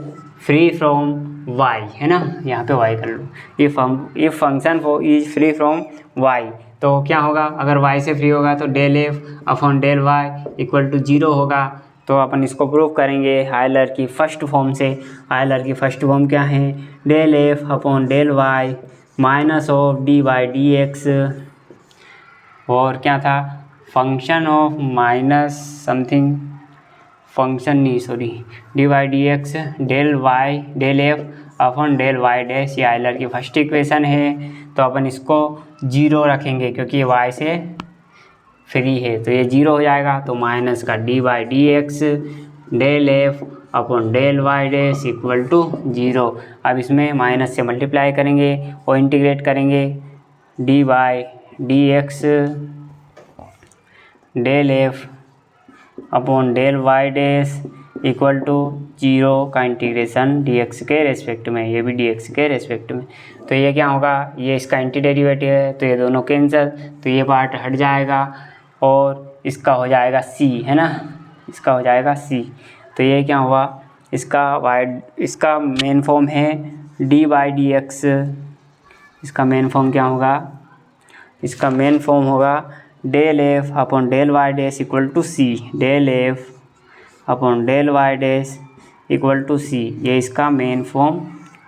free from y, है ना, यहाँ पे y कर लो, if function is free from y तो क्या होगा, अगर y से फ्री होगा तो del f upon del y equal to 0 होगा। तो अपन इसको प्रूव करेंगे आयलर की फर्स्ट फॉर्म से। आयलर की फर्स्ट फॉर्म क्या है, del f upon del y minus of d/dx और क्या था function of minus something function नहीं sorry d/dx del y del f upon del y dash, ये आयलर की फर्स्ट इक्वेशन है। तो अपन इसको 0 रखेंगे क्योंकि ये y से फ्री है तो ये 0 हो जाएगा। तो माइनस का d/dx del f upon del y dash equal to 0। अब इसमें माइनस से मल्टीप्लाई करेंगे और इंटीग्रेट करेंगे d/dx del f upon del y dash equal to 0 का इंटीग्रेशन dx के रेस्पेक्ट में, ये भी dx के रेस्पेक्ट में। तो ये क्या होगा, ये इसका एंटी डेरिवेटिव है तो ये दोनों कैंसिल, तो ये पार्ट हट जाएगा और इसका हो जाएगा c, है ना, इसका हो जाएगा c। तो ये क्या हुआ, इसका मेन फॉर्म है d/dx, इसका मेन फॉर्म क्या होगा, इसका मेन फॉर्म होगा del f upon del y dash equal to c, del f upon del y dash equal to c, ये इसका मेन फॉर्म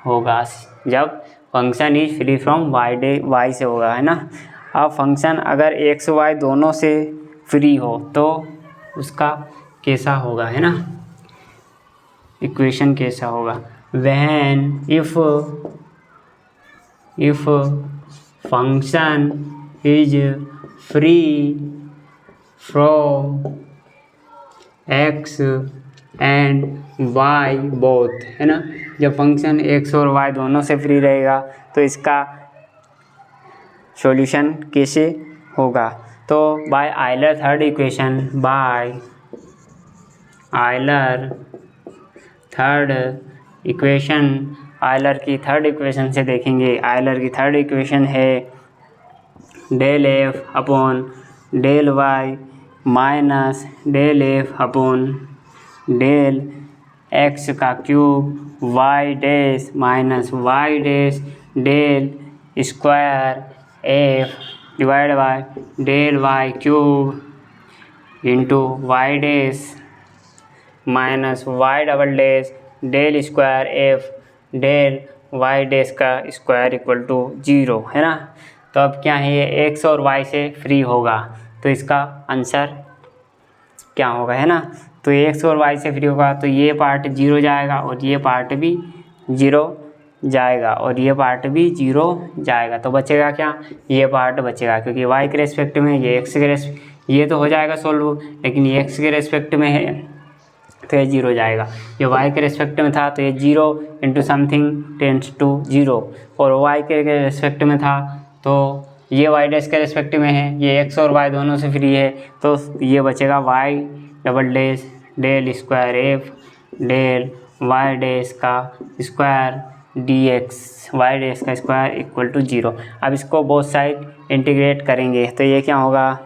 होगा जब function is free from y से होगा, है ना। अब फंक्शन अगर एक्स वाई दोनों से फ्री हो तो उसका कैसा होगा, है ना, इक्वेशन कैसा होगा। When if function is free from x and y both, है ना, जब फंक्शन एक्स और वाई दोनों से फ्री रहेगा तो इसका सॉल्यूशन कैसे होगा। तो by Euler third equation, by Euler third equation, Euler की थर्ड इक्वेशन से देखेंगे। आयलर की थर्ड इक्वेशन है del F upon del Y minus del F upon del x का cube y dash minus Y dash del square f divide by del y cube into y dash minus y double dash del square f del Y dash का स्क्वायर इक्वल टू 0, है ना। तो अब क्या है, ये एक्स और वाई से फ्री होगा तो इसका आंसर क्या होगा, है ना। तो एक्स और वाई से फ्री होगा तो ये पार्ट 0 जाएगा और ये पार्ट भी 0 जाएगा और ये पार्ट भी 0 जाएगा। तो बचेगा क्या, ये पार्ट बचेगा, क्योंकि वाई के रेस्पेक्ट में, ये एक्स के ये तो हो जाएगा सोल्व, लेकिन ये एक्स के रेस्पेक्ट में है तो ये 0 जाएगा। ये वाई के रेस्पेक्ट में था तो ये 0 इंटू समथिंग टेंड्स टू 0, और वाई के रेस्पेक्ट में था तो ये वाई डैश के रेस्पेक्ट में है, ये एक्स और वाई दोनों से फ्री है तो ये बचेगा y double dash del square f del Y dash का square D x y dash का स्क्वायर इक्वल टू 0। अब इसको बोथ साइड इंटीग्रेट करेंगे तो ये क्या होगा,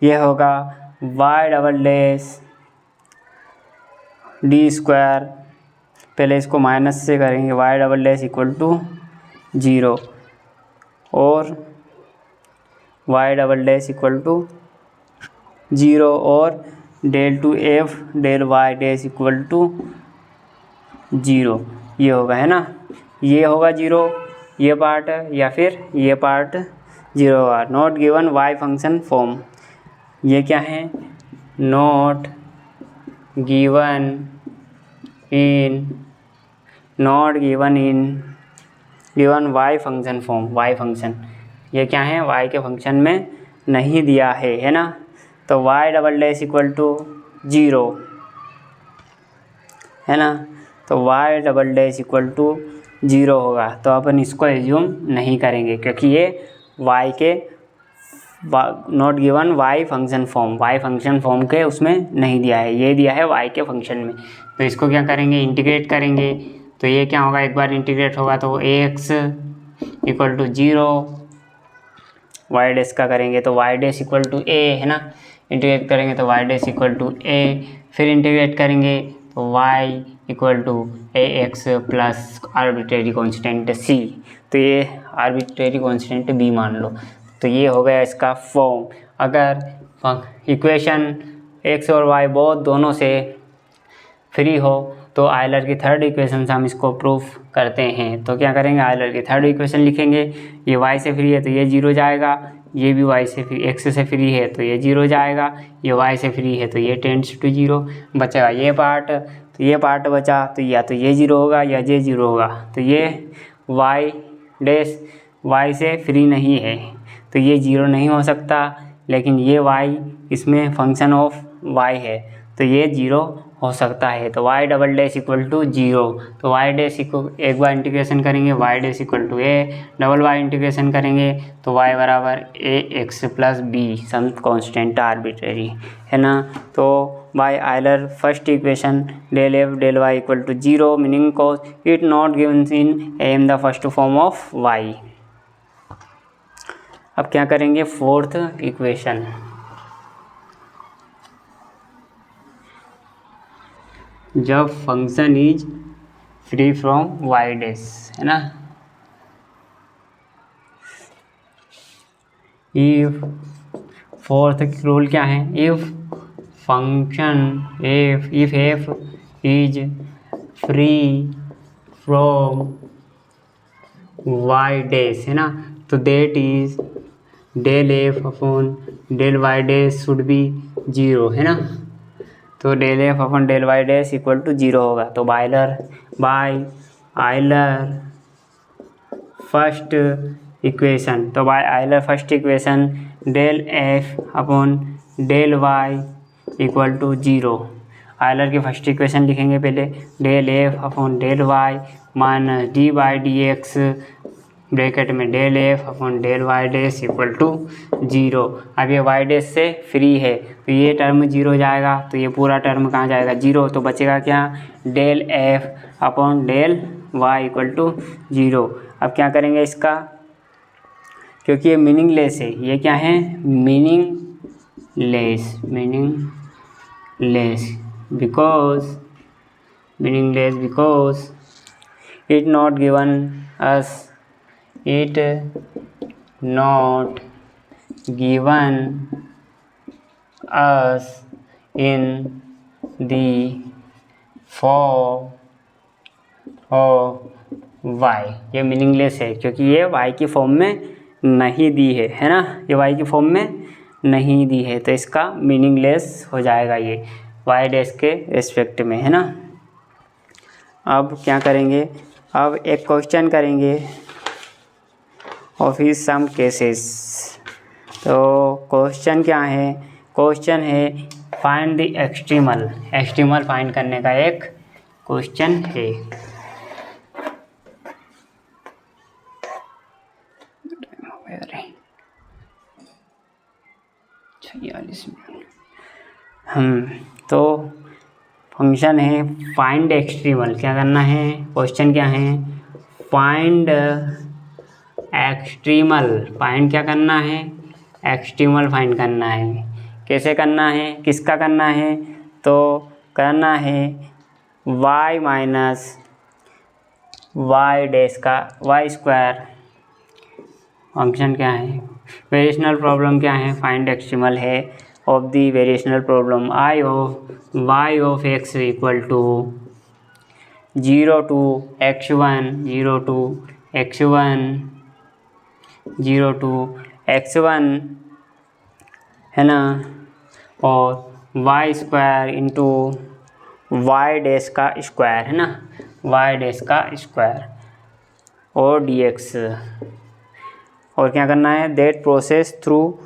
ये होगा y double dash d square, पहले इसको माइनस से करेंगे, y double dash equal to 0 और y double dash equal to 0 और del two f del Y dash equal to 0, ये होगा, है ना। ये होगा 0 ये पार्ट, या फिर ये पार्ट 0 होगा। Not given y function form, ये क्या है, not given in given y function form, y function ये क्या है, वाई के फंक्शन में नहीं दिया है ना। तो y double dash equal to 0, है ना, तो y double dash equal to 0 होगा। तो अपन इसको एज्यूम नहीं करेंगे क्योंकि ये वाई के not given y function form, y function form के उसमें नहीं दिया है, ये दिया है वाई के फंक्शन में। तो इसको क्या करेंगे, इंटीग्रेट करेंगे तो ये क्या होगा, एक बार इंटीग्रेट होगा तो x equal to 0, y dash का करेंगे तो Y dash equal to a, है ना, इंटीग्रेट करेंगे तो Y dash equal to a, फिर इंटीग्रेट करेंगे तो y equal to a x plus arbitrary constant c, तो ये आर्बिट्रेरी कॉन्स्टेंट बी मान लो। तो ये हो गया इसका फॉर्म। अगर इक्वेशन एक्स और वाई बोथ दोनों से फ्री हो तो आयलर की थर्ड इक्वेशन से हम इसको प्रूफ करते हैं। तो क्या करेंगे, आयलर की थर्ड इक्वेशन लिखेंगे, ये वाई से फ्री है तो ये 0 जाएगा, ये भी वाई से फ्री एक्स से फ्री है तो ये 0 जाएगा, ये वाई से फ्री है तो ये टेंड्स टू 0, बचेगा ये पार्ट। तो ये पार्ट बचा तो या तो ये 0 होगा या ये 0 होगा। तो ये वाई डैश वाई से फ्री नहीं है तो ये 0 नहीं हो सकता, लेकिन ये वाई इसमें फंक्शन ऑफ वाई है तो ये 0 हो सकता है। तो y double dash equal to 0, तो वाई डैश इक्वल एक बार इंटीग्रेशन करेंगे y dash equal to a, double y integration करेंगे तो वाई बराबर a x plus b some constant arbitrary, है ना। तो by Euler first equation del f del y equal to 0 meaning cause it not given in M the first form of y. अब क्या करेंगे, फोर्थ इक्वेशन, जब function is free from y dash, है ना, इफ फोर्थ रूल क्या है, if function if f is free from y dash, है ना, तो that is del F upon del Y dash should be 0, है ना, तो del F upon del Y dash equal to 0 होगा। तो बाय आयलर फर्स्ट इक्वेशन, तो by Euler first equation del F upon del y equal to 0। Euler की फर्स्ट इक्वेशन लिखेंगे पहले, del F upon del Y minus D by D x bracket में del F upon del Y dash equal to 0। अब ये वाई डैश से फ्री है तो ये टर्म 0 हो जाएगा, तो ये पूरा टर्म कहाँ जाएगा 0, तो बचेगा क्या, del F upon del y equal to 0। अब क्या करेंगे इसका, क्योंकि ये मीनिंगलेस है, ये क्या है meaningless because it not given us in the form of y, ये मीनिंगलेस है क्योंकि ये y की फॉर्म में नहीं दी है ना, ये y की फॉर्म में नहीं दी है, तो इसका मीनिंगलेस हो जाएगा ये y डैश के रिस्पेक्ट में, है ना। अब क्या करेंगे, अब एक क्वेश्चन करेंगे और फिर सम केसेस। तो क्वेश्चन क्या है, क्वेश्चन है फाइंड द एक्सट्रीमल फाइंड करने का एक क्वेश्चन है। तो फंक्शन है फाइंड एक्सट्रीमल, क्या करना है, क्वेश्चन क्या है फाइंड एक्सट्रीमल, फाइंड क्या करना है, एक्सट्रीमल फाइंड करना है। कैसे करना है, किसका करना है, तो करना है y माइनस वाई डैश का वाई स्क्वायर। फंक्शन क्या है, वेरिएशनल प्रॉब्लम क्या है, फाइंड एक्सट्रीमल है of the variational problem I of y of x equal to 0 to x1 है ना, और y square into y dash का स्क्वायर, है ना, वाई डैश का स्क्वायर और dx। और क्या करना है, दैट पासेस थ्रू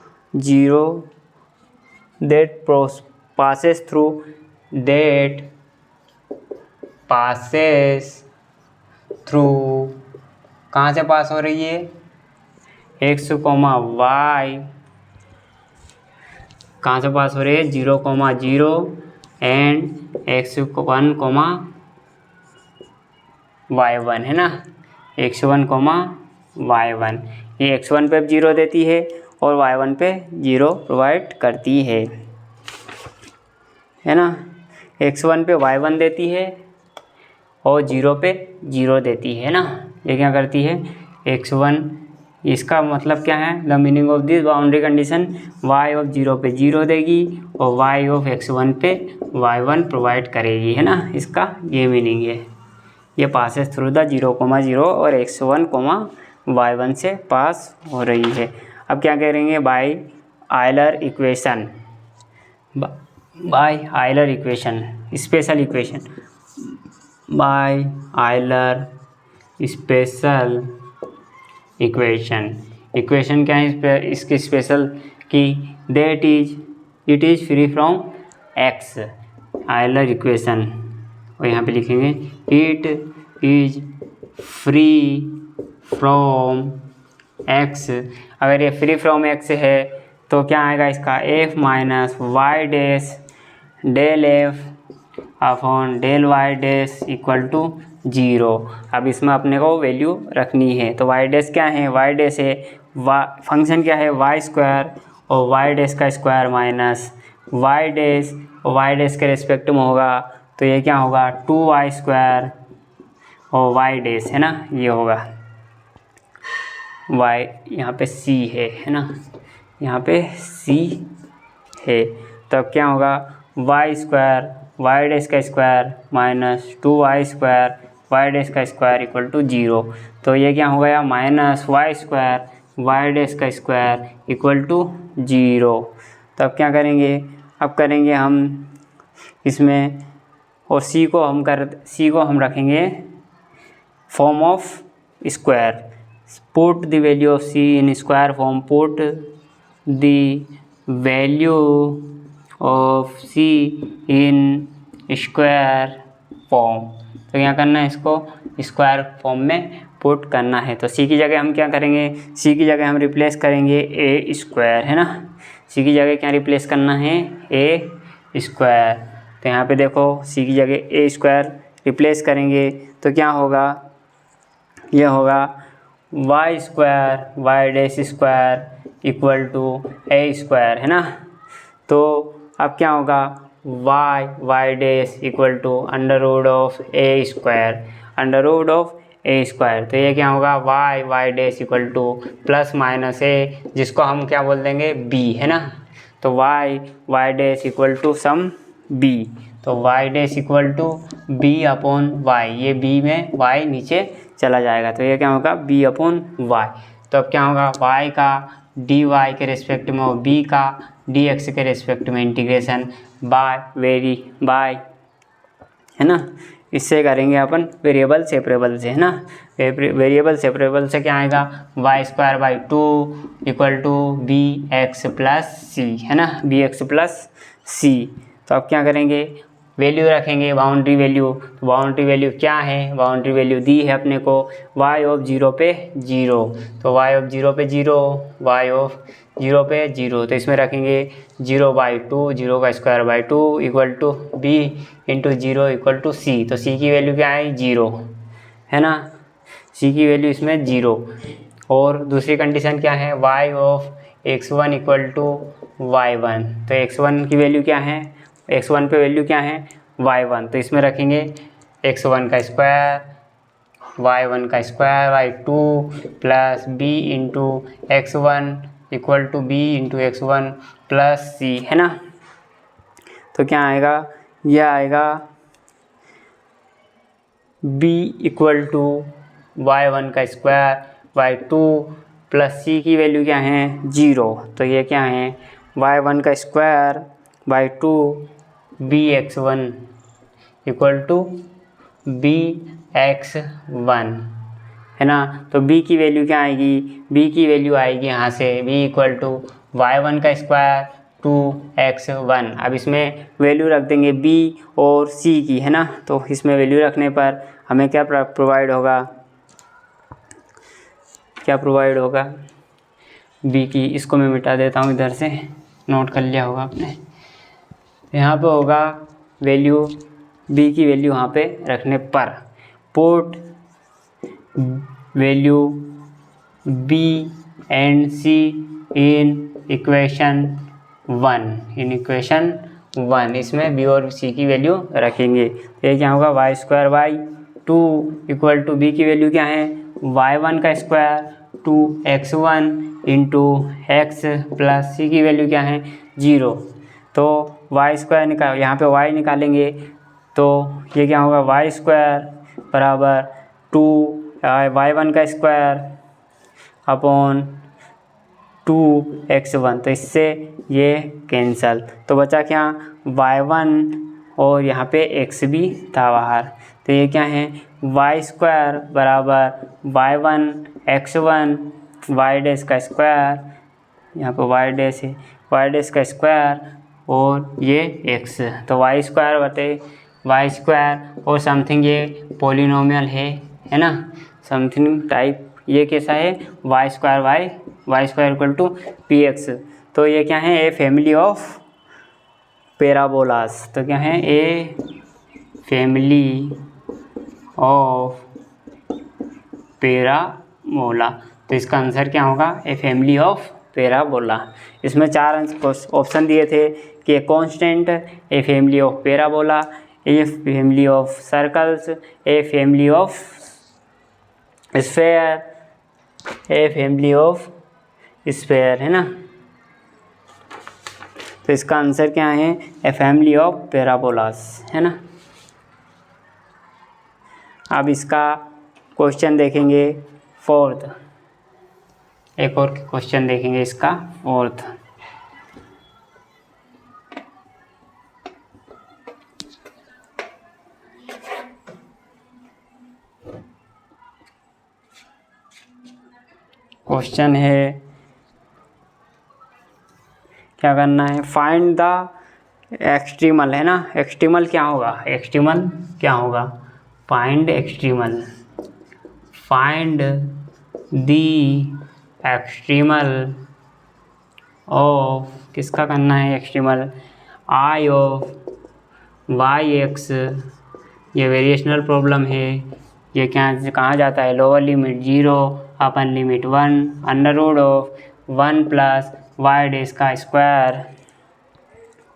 कहाँ से पास हो रही है, x, y कहाँ से पास हो रही है 0,0 एंड x1, y1, है ना, x1, y1। ये x1 पे 0 देती है और y1 पे 0 प्रोवाइड करती है ना, x1 पे y1 देती है और 0 पे 0 देती है ना। ये क्या करती है x1, इसका मतलब क्या है, the meaning of this boundary condition y of 0 पे 0 देगी और y ऑफ x1 पे y1 प्रोवाइड करेगी, है ना, इसका ये मीनिंग है। ये पासेस थ्रू द 0,0 और x1, y1 से पास हो रही है। अब क्या करेंगे, by Euler equation special equation क्या है इसकी स्पेशल की, that it is free from x, Euler equation, और यहाँ पे लिखेंगे it is free from x। अगर ये फ्री फ्रॉम x है तो क्या आएगा इसका, f minus Y dash del F upon del Y dash equal to 0। अब इसमें अपने को वैल्यू रखनी है, तो वाई डैश क्या है, वाई डैश है फंक्शन क्या है वाई स्क्वायर और वाई डैश का स्क्वायर माइनस वाई डैश और वाई डैश के रेस्पेक्ट में होगा, तो ये क्या होगा 2y स्क्वायर और वाई डैश, है ना, ये होगा y, यहाँ पे c है ना, यहाँ पे c है, तब क्या होगा y स्क्वायर वाई डैश का square minus 2y square y dash का स्क्वायर इक्वल टू 0। तो ये क्या हो गया, minus Y square y dash का स्क्वायर इक्वल टू 0। तो अब क्या करेंगे, अब करेंगे हम इसमें, और सी को हम रखेंगे form of square. Put the value of C in square form, put the value of C in square form. तो क्या करना है, इसको स्क्वायर फॉर्म में पुट करना है। तो सी की जगह हम क्या करेंगे, सी की जगह हम रिप्लेस करेंगे ए स्क्वायर, है ना। सी की जगह क्या रिप्लेस करना है, ए स्क्वायर। तो यहाँ पे देखो सी की जगह ए स्क्वायर रिप्लेस करेंगे तो क्या होगा, ये होगा y square y dash square equal to a square, है ना। तो अब क्या होगा, y y dash equal to under root of a square, under root of a square. तो ये क्या होगा, y y dash equal to plus minus a, जिसको हम क्या बोल देंगे, बी, है ना। तो y y dash equal to some b, तो Y dash equal to b upon Y, ये बी में वाई नीचे चला जाएगा। तो ये क्या होगा, बी अपॉन वाई। तो अब क्या होगा, वाई का डी वाई के रेस्पेक्ट में और बी का डी एक्स के रेस्पेक्ट में इंटीग्रेशन बाय, है ना। इससे करेंगे अपन वेरिएबल सेपरेबल से, है ना। वेरिएबल सेपरेबल से क्या आएगा, y square by 2 equal to b x plus c, है ना, बी एक्स प्लस सी। तो अब क्या करेंगे, वैल्यू रखेंगे बाउंड्री वैल्यू। तो बाउंड्री वैल्यू क्या है, बाउंड्री वैल्यू दी है अपने को y ऑफ 0 पे 0। तो y ऑफ 0 पे 0, y ऑफ 0 पे 0, तो इसमें रखेंगे 0/2, 0 का square by 2 equal to b into 0 equal to c। तो c की वैल्यू क्या है, 0, है ना, c की वैल्यू इसमें 0। और दूसरी कंडीशन क्या है, y of x1 equal to y1। तो x1 की वैल्यू क्या है, x1 पे वैल्यू क्या है, y1। तो इसमें रखेंगे x1 का स्क्वायर y1 का square by 2 plus b into x1 equal to b into x1 plus c, है ना। तो क्या आएगा, यह आएगा b इक्वल टू y1 का स्क्वायर बाई 2 प्लस c की वैल्यू क्या है, 0। तो ये क्या है, y1 का square by 2 bx1 equal to bx1, है ना। तो b की वैल्यू क्या आएगी, b की वैल्यू आएगी यहाँ से b इक्वल टू y1 का स्क्वायर 2x1। अब इसमें वैल्यू रख देंगे b और c की, है ना। तो इसमें वैल्यू रखने पर हमें क्या प्रोवाइड होगा, क्या प्रोवाइड होगा, b की, इसको मैं मिटा देता हूँ इधर से, नोट कर लिया होगा आपने। यहाँ पे होगा वैल्यू b की वैल्यू यहाँ पे रखने पर, put value b and c in equation 1, इसमें b और c की वैल्यू रखेंगे। तो ये क्या होगा, y square by 2 equal to b की वैल्यू क्या है, y1 का square 2x1 into x plus c की वैल्यू क्या है, 0। तो वाई स्क्वायर निकाल, यहाँ पे y निकालेंगे तो ये क्या होगा, वाई स्क्वायर बराबर 2 y1 का स्क्वायर अपॉन 2x1। तो इससे ये कैंसल, तो बचा क्या, y1 और यहाँ पे x भी था बाहर। तो ये क्या है, वाई स्क्वायर बराबर y1 x1 y डैश का स्क्वायर, यहाँ पे y डैश है, y डैश का स्क्वायर और ये x। तो वाई स्क्वायर बटे वाई स्क्वायर और समथिंग, ये पॉलिनोमियल है ना, समथिंग टाइप, ये कैसा है, y square equal to p x. तो ये क्या है, ए फैमिली ऑफ पैराबोलास। तो क्या है, ए फैमिली ऑफ पैराबोला। तो इसका आंसर क्या होगा, ए फैमिली ऑफ पैराबोला। इसमें 4 ऑप्शन दिए थे कि a constant, a family of parabola, a family of circles, a family of sphere, a family of sphere, है ना। तो इसका आंसर क्या है, ए फैमिली ऑफ पैराबोलास, है ना। अब इसका क्वेश्चन देखेंगे फोर्थ, एक और क्वेश्चन देखेंगे इसका फोर्थ। क्वेश्चन है, क्या करना है, फाइंड द एक्सट्रीमल, है ना। एक्सट्रीमल क्या होगा, एक्सट्रीमल क्या होगा, find extremal, find the extremal of, किसका करना है extremal, I of y x, ये वेरिएशनल प्रॉब्लम है, ये क्या कहाँ जाता है, lower limit 0 upper limit 1 under root of 1 plus y dash का स्क्वायर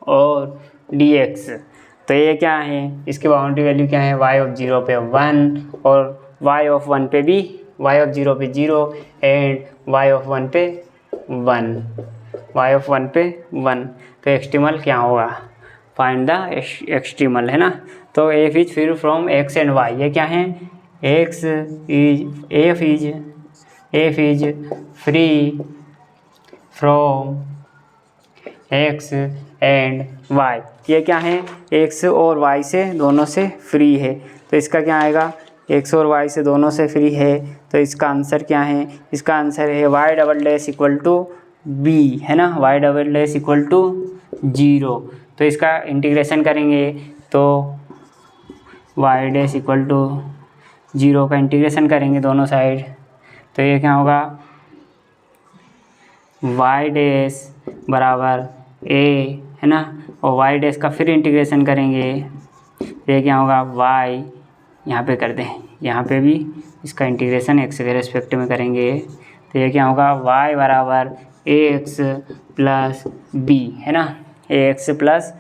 और dx। तो ये क्या है, इसकी बाउंड्री वैल्यू क्या है, y ऑफ 0 पे 1 और y ऑफ 1 पे भी, y ऑफ 0 पे 0 एंड y ऑफ 1 पे 1, y ऑफ 1 पे 1। तो एक्सट्रीमल क्या होगा, फाइंड द एक्सट्रीमल, है ना। तो f is free from x and y, ये क्या है, f is free from x and y, ये क्या है, x और y से दोनों से फ्री है। तो इसका क्या आएगा, x और y से दोनों से फ्री है, तो इसका आंसर क्या है, इसका आंसर है y double dash equal to b, है ना, y double dash equal to 0। तो इसका इंटीग्रेशन करेंगे तो y डैश इक्वल टू 0 का इंटीग्रेशन करेंगे दोनों साइड, तो ये क्या होगा, y डैश बराबर a, है ना, और y डैश का फिर इंटीग्रेशन करेंगे, ये क्या होगा, y यहाँ पे कर दें, यहाँ पे भी इसका इंटीग्रेशन x के रेस्पेक्ट में करेंगे, तो ये क्या होगा, y बराबर ax प्लस b, है ना, ax प्लस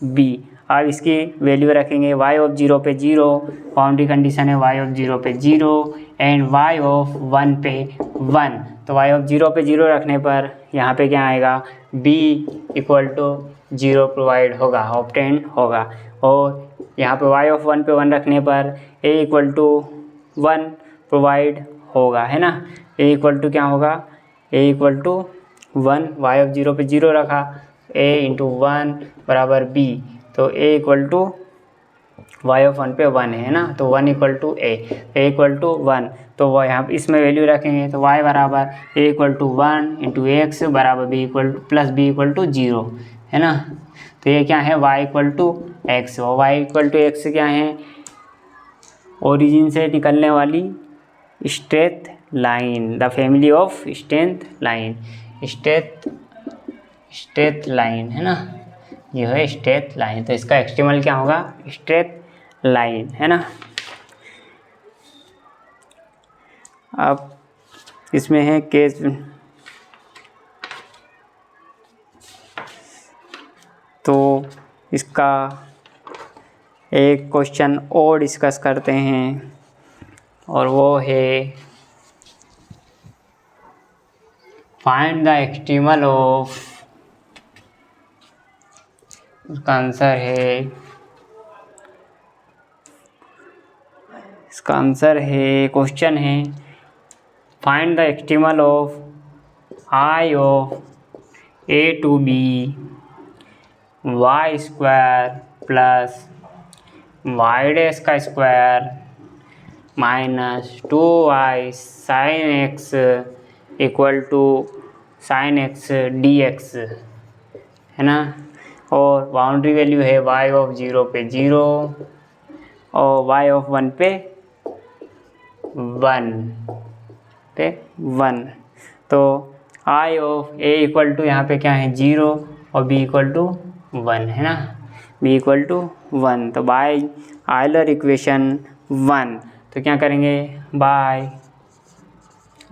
b। अब इसकी वैल्यू रखेंगे y ऑफ 0 पे 0, बाउंड्री कंडीशन है y ऑफ 0 पे 0 एंड y ऑफ 1 पे 1। तो y ऑफ 0 पे 0 रखने पर यहाँ पे क्या आएगा, b इक्वल टू 0 प्रोवाइड होगा, ऑब्टेन होगा, और यहाँ पे y ऑफ 1 पे 1 रखने पर a इक्वल टू 1 प्रोवाइड होगा, है ना। a इक्वल टू क्या होगा, a equal to 1, y of 0 पे 0 रखा, a इंटू 1 बराबर b, तो a equal to y of 1 पे 1 है ना, तो 1 equal to a equal to 1, तो वह यहाँ इसमें वैल्यू रखेंगे, तो y बराबर a equal to 1 into x बराबर b equal plus b equal to 0, है ना। तो ये क्या है, y इक्वल टू एक्स, और y इक्वल टू एक्स क्या है, ओरिजिन से निकलने वाली straight line, the family of straight line, straight line, है ना, ये है स्ट्रेट लाइन। तो इसका एक्सट्रीमल क्या होगा, स्ट्रेट लाइन, है ना। अब इसमें है केस, तो इसका एक क्वेश्चन और डिस्कस करते हैं, और वो है फाइंड द एक्सट्रीमल ऑफ, उसका आंसर है, इसका आंसर है, क्वेश्चन है find the extremal of I of a to b y square plus y dash का square minus 2y sine x equal to sine x dx, है ना, और बाउंड्री वैल्यू है y ऑफ 0 पे 0 और y ऑफ 1 पे 1। तो i of a equal to यहाँ पे क्या है 0 और b इक्वल टू 1, है ना, b इक्वल टू 1। तो बाय आयलर इक्वेशन 1, तो क्या करेंगे, by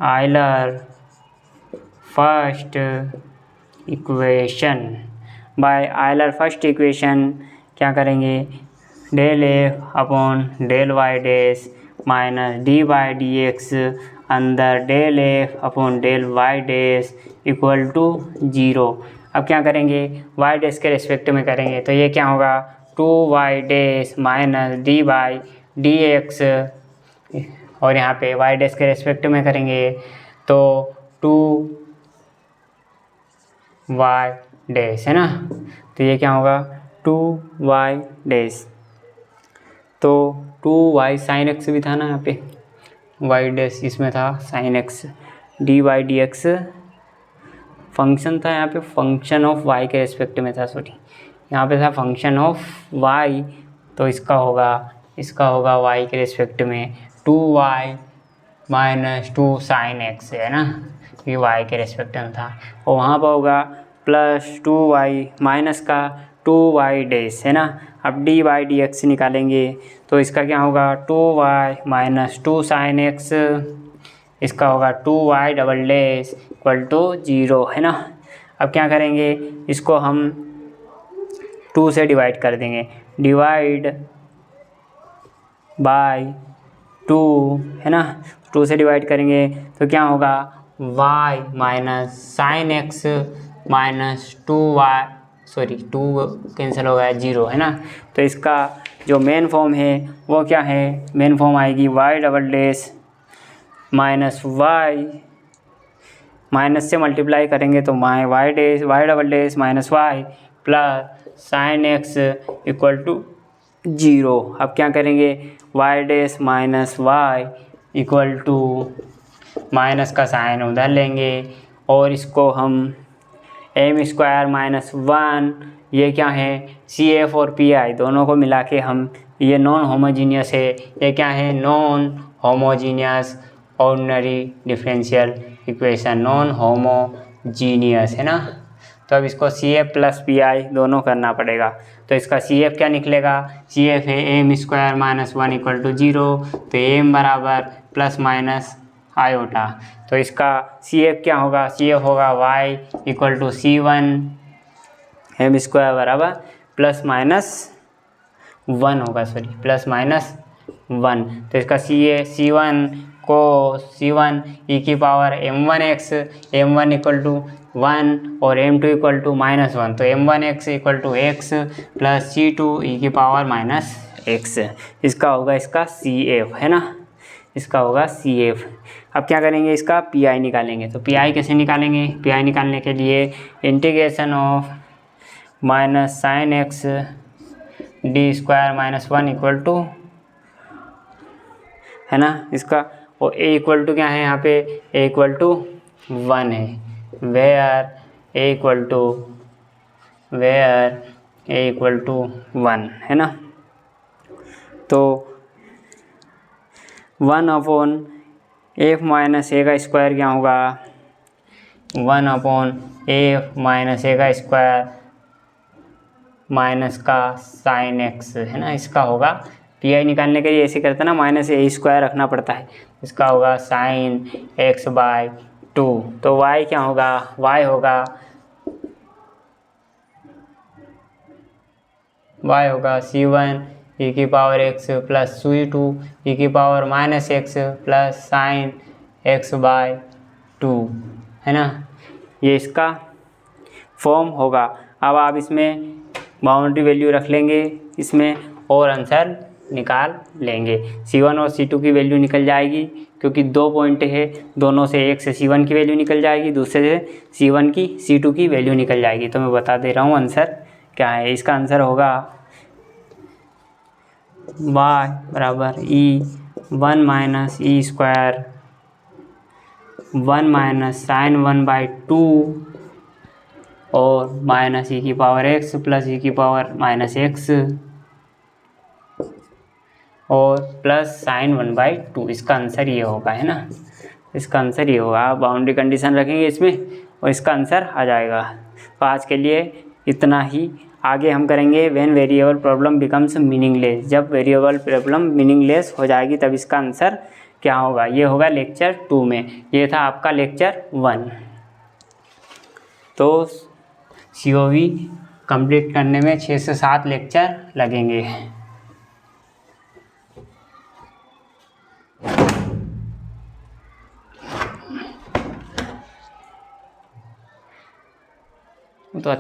Euler first equation, by Euler first equation क्या करेंगे, del F upon del Y dash minus D by D x अंदर del F upon del Y dash equal to 0। अब क्या करेंगे, y डैश के रेस्पेक्ट में करेंगे, तो ये क्या होगा 2y dash minus D by D x, और यहाँ पे वाई डैश के रेस्पेक्ट में करेंगे तो 2y डैश, है ना। तो ये क्या होगा 2y डैश, तो 2y साइन एक्स भी था ना यहाँ पे, y डैश इसमें था sine x, d y d x function था यहाँ पे, फंक्शन ऑफ y के रेस्पेक्ट में था, सॉरी यहाँ पे था फंक्शन ऑफ y, तो इसका होगा y के रेस्पेक्ट में 2y माइनस 2 साइन एक्स, है ना, ये y के रेस्पेक्ट में था, और वहाँ पर होगा प्लस 2y माइनस का 2y डैश, है ना। अब डी वाई डी एक्स निकालेंगे तो इसका क्या होगा 2y माइनस 2 साइन एक्स, इसका होगा 2y double dash equal to 0, है ना। अब क्या करेंगे, इसको हम 2 से डिवाइड कर देंगे, डिवाइड बाय 2, है ना, 2 से डिवाइड करेंगे तो क्या होगा y minus sine x minus 2y, sorry 2 cancel हो गया 0, है ना। तो इसका जो मेन फॉर्म है वो क्या है, मेन फॉर्म आएगी y double dash minus y, minus से मल्टीप्लाई करेंगे तो y double dash minus y plus sine x equal to 0। अब क्या करेंगे y dash minus y equal to minus का साइन उधर लेंगे, और इसको हम एम स्क्वायर माइनस 1, ये क्या है सी एफ और पी आई दोनों को मिला के हम, ये नॉन होमोजीनियस है, ये क्या है non homogeneous ordinary differential equation, non homogeneous, है ना। तो अब इसको C F plus P I दोनों करना पड़ेगा, तो इसका सी एफ क्या निकलेगा, सी एफ है m square minus 1 equal to 0, तो एम बराबर प्लस माइनस आयोटा, तो इसका सी एफ क्या होगा, सी एफ होगा y equal to C1 m square बराबर प्लस माइनस 1 होगा, सॉरी प्लस माइनस 1, तो इसका C1 को C1 e की power m1x, m1 equal to 1 और m2 इक्वल टू -1, तो m1x equal to x plus C2 e की पावर माइनस x, इसका होगा इसका CF, है ना, इसका होगा CF। अब क्या करेंगे, इसका PI निकालेंगे, तो PI कैसे निकालेंगे, PI निकालने के लिए integration of minus sine x D square minus 1 equal to, है ना, इसका, और a इक्वल टू क्या है यहाँ पे, a इक्वल टू 1 है, वेयर a इक्वल टू 1, है ना। तो 1 अपॉन एफ माइनस ए का स्क्वायर क्या होगा, 1 अपॉन एफ माइनस ए का स्क्वायर माइनस का साइन एक्स, है ना, इसका होगा पी आई निकालने के लिए ऐसे करते हैं ना, माइनस ए स्क्वायर रखना पड़ता है, इसका होगा साइन एक्स बाय 2, तो y क्या होगा, y होगा C1 e की power x plus C2 e की power minus x plus sine x by 2, है ना, ये इसका फॉर्म होगा। अब आप इसमें बाउंड्री वैल्यू रख लेंगे इसमें और आंसर निकाल लेंगे, C1 और C2 की वैल्यू निकल जाएगी, क्योंकि 2 पॉइंट है, दोनों से एक से C1 की वैल्यू निकल जाएगी, दूसरे से C1 की C2 की वैल्यू निकल जाएगी। तो मैं बता दे रहा हूँ आंसर क्या है, इसका आंसर होगा y बराबर E1 minus e square 1 minus sine 1 by 2 और माइनस ई की पावर x प्लस ई की पावर माइनस x और प्लस साइन 1 बाई 2, इसका आंसर ये होगा, है ना, इसका आंसर ये होगा। आप बाउंड्री कंडीशन रखेंगे इसमें और इसका आंसर आ जाएगा। तो आज के लिए इतना ही, आगे हम करेंगे when variable problem becomes meaningless, जब वेरिएबल प्रॉब्लम मीनिंगलेस हो जाएगी तब इसका आंसर क्या होगा, ये होगा लेक्चर 2 में, ये था आपका लेक्चर 1। तो COV कंप्लीट करने में 6 से 7 लेक्चर लगेंगे। तो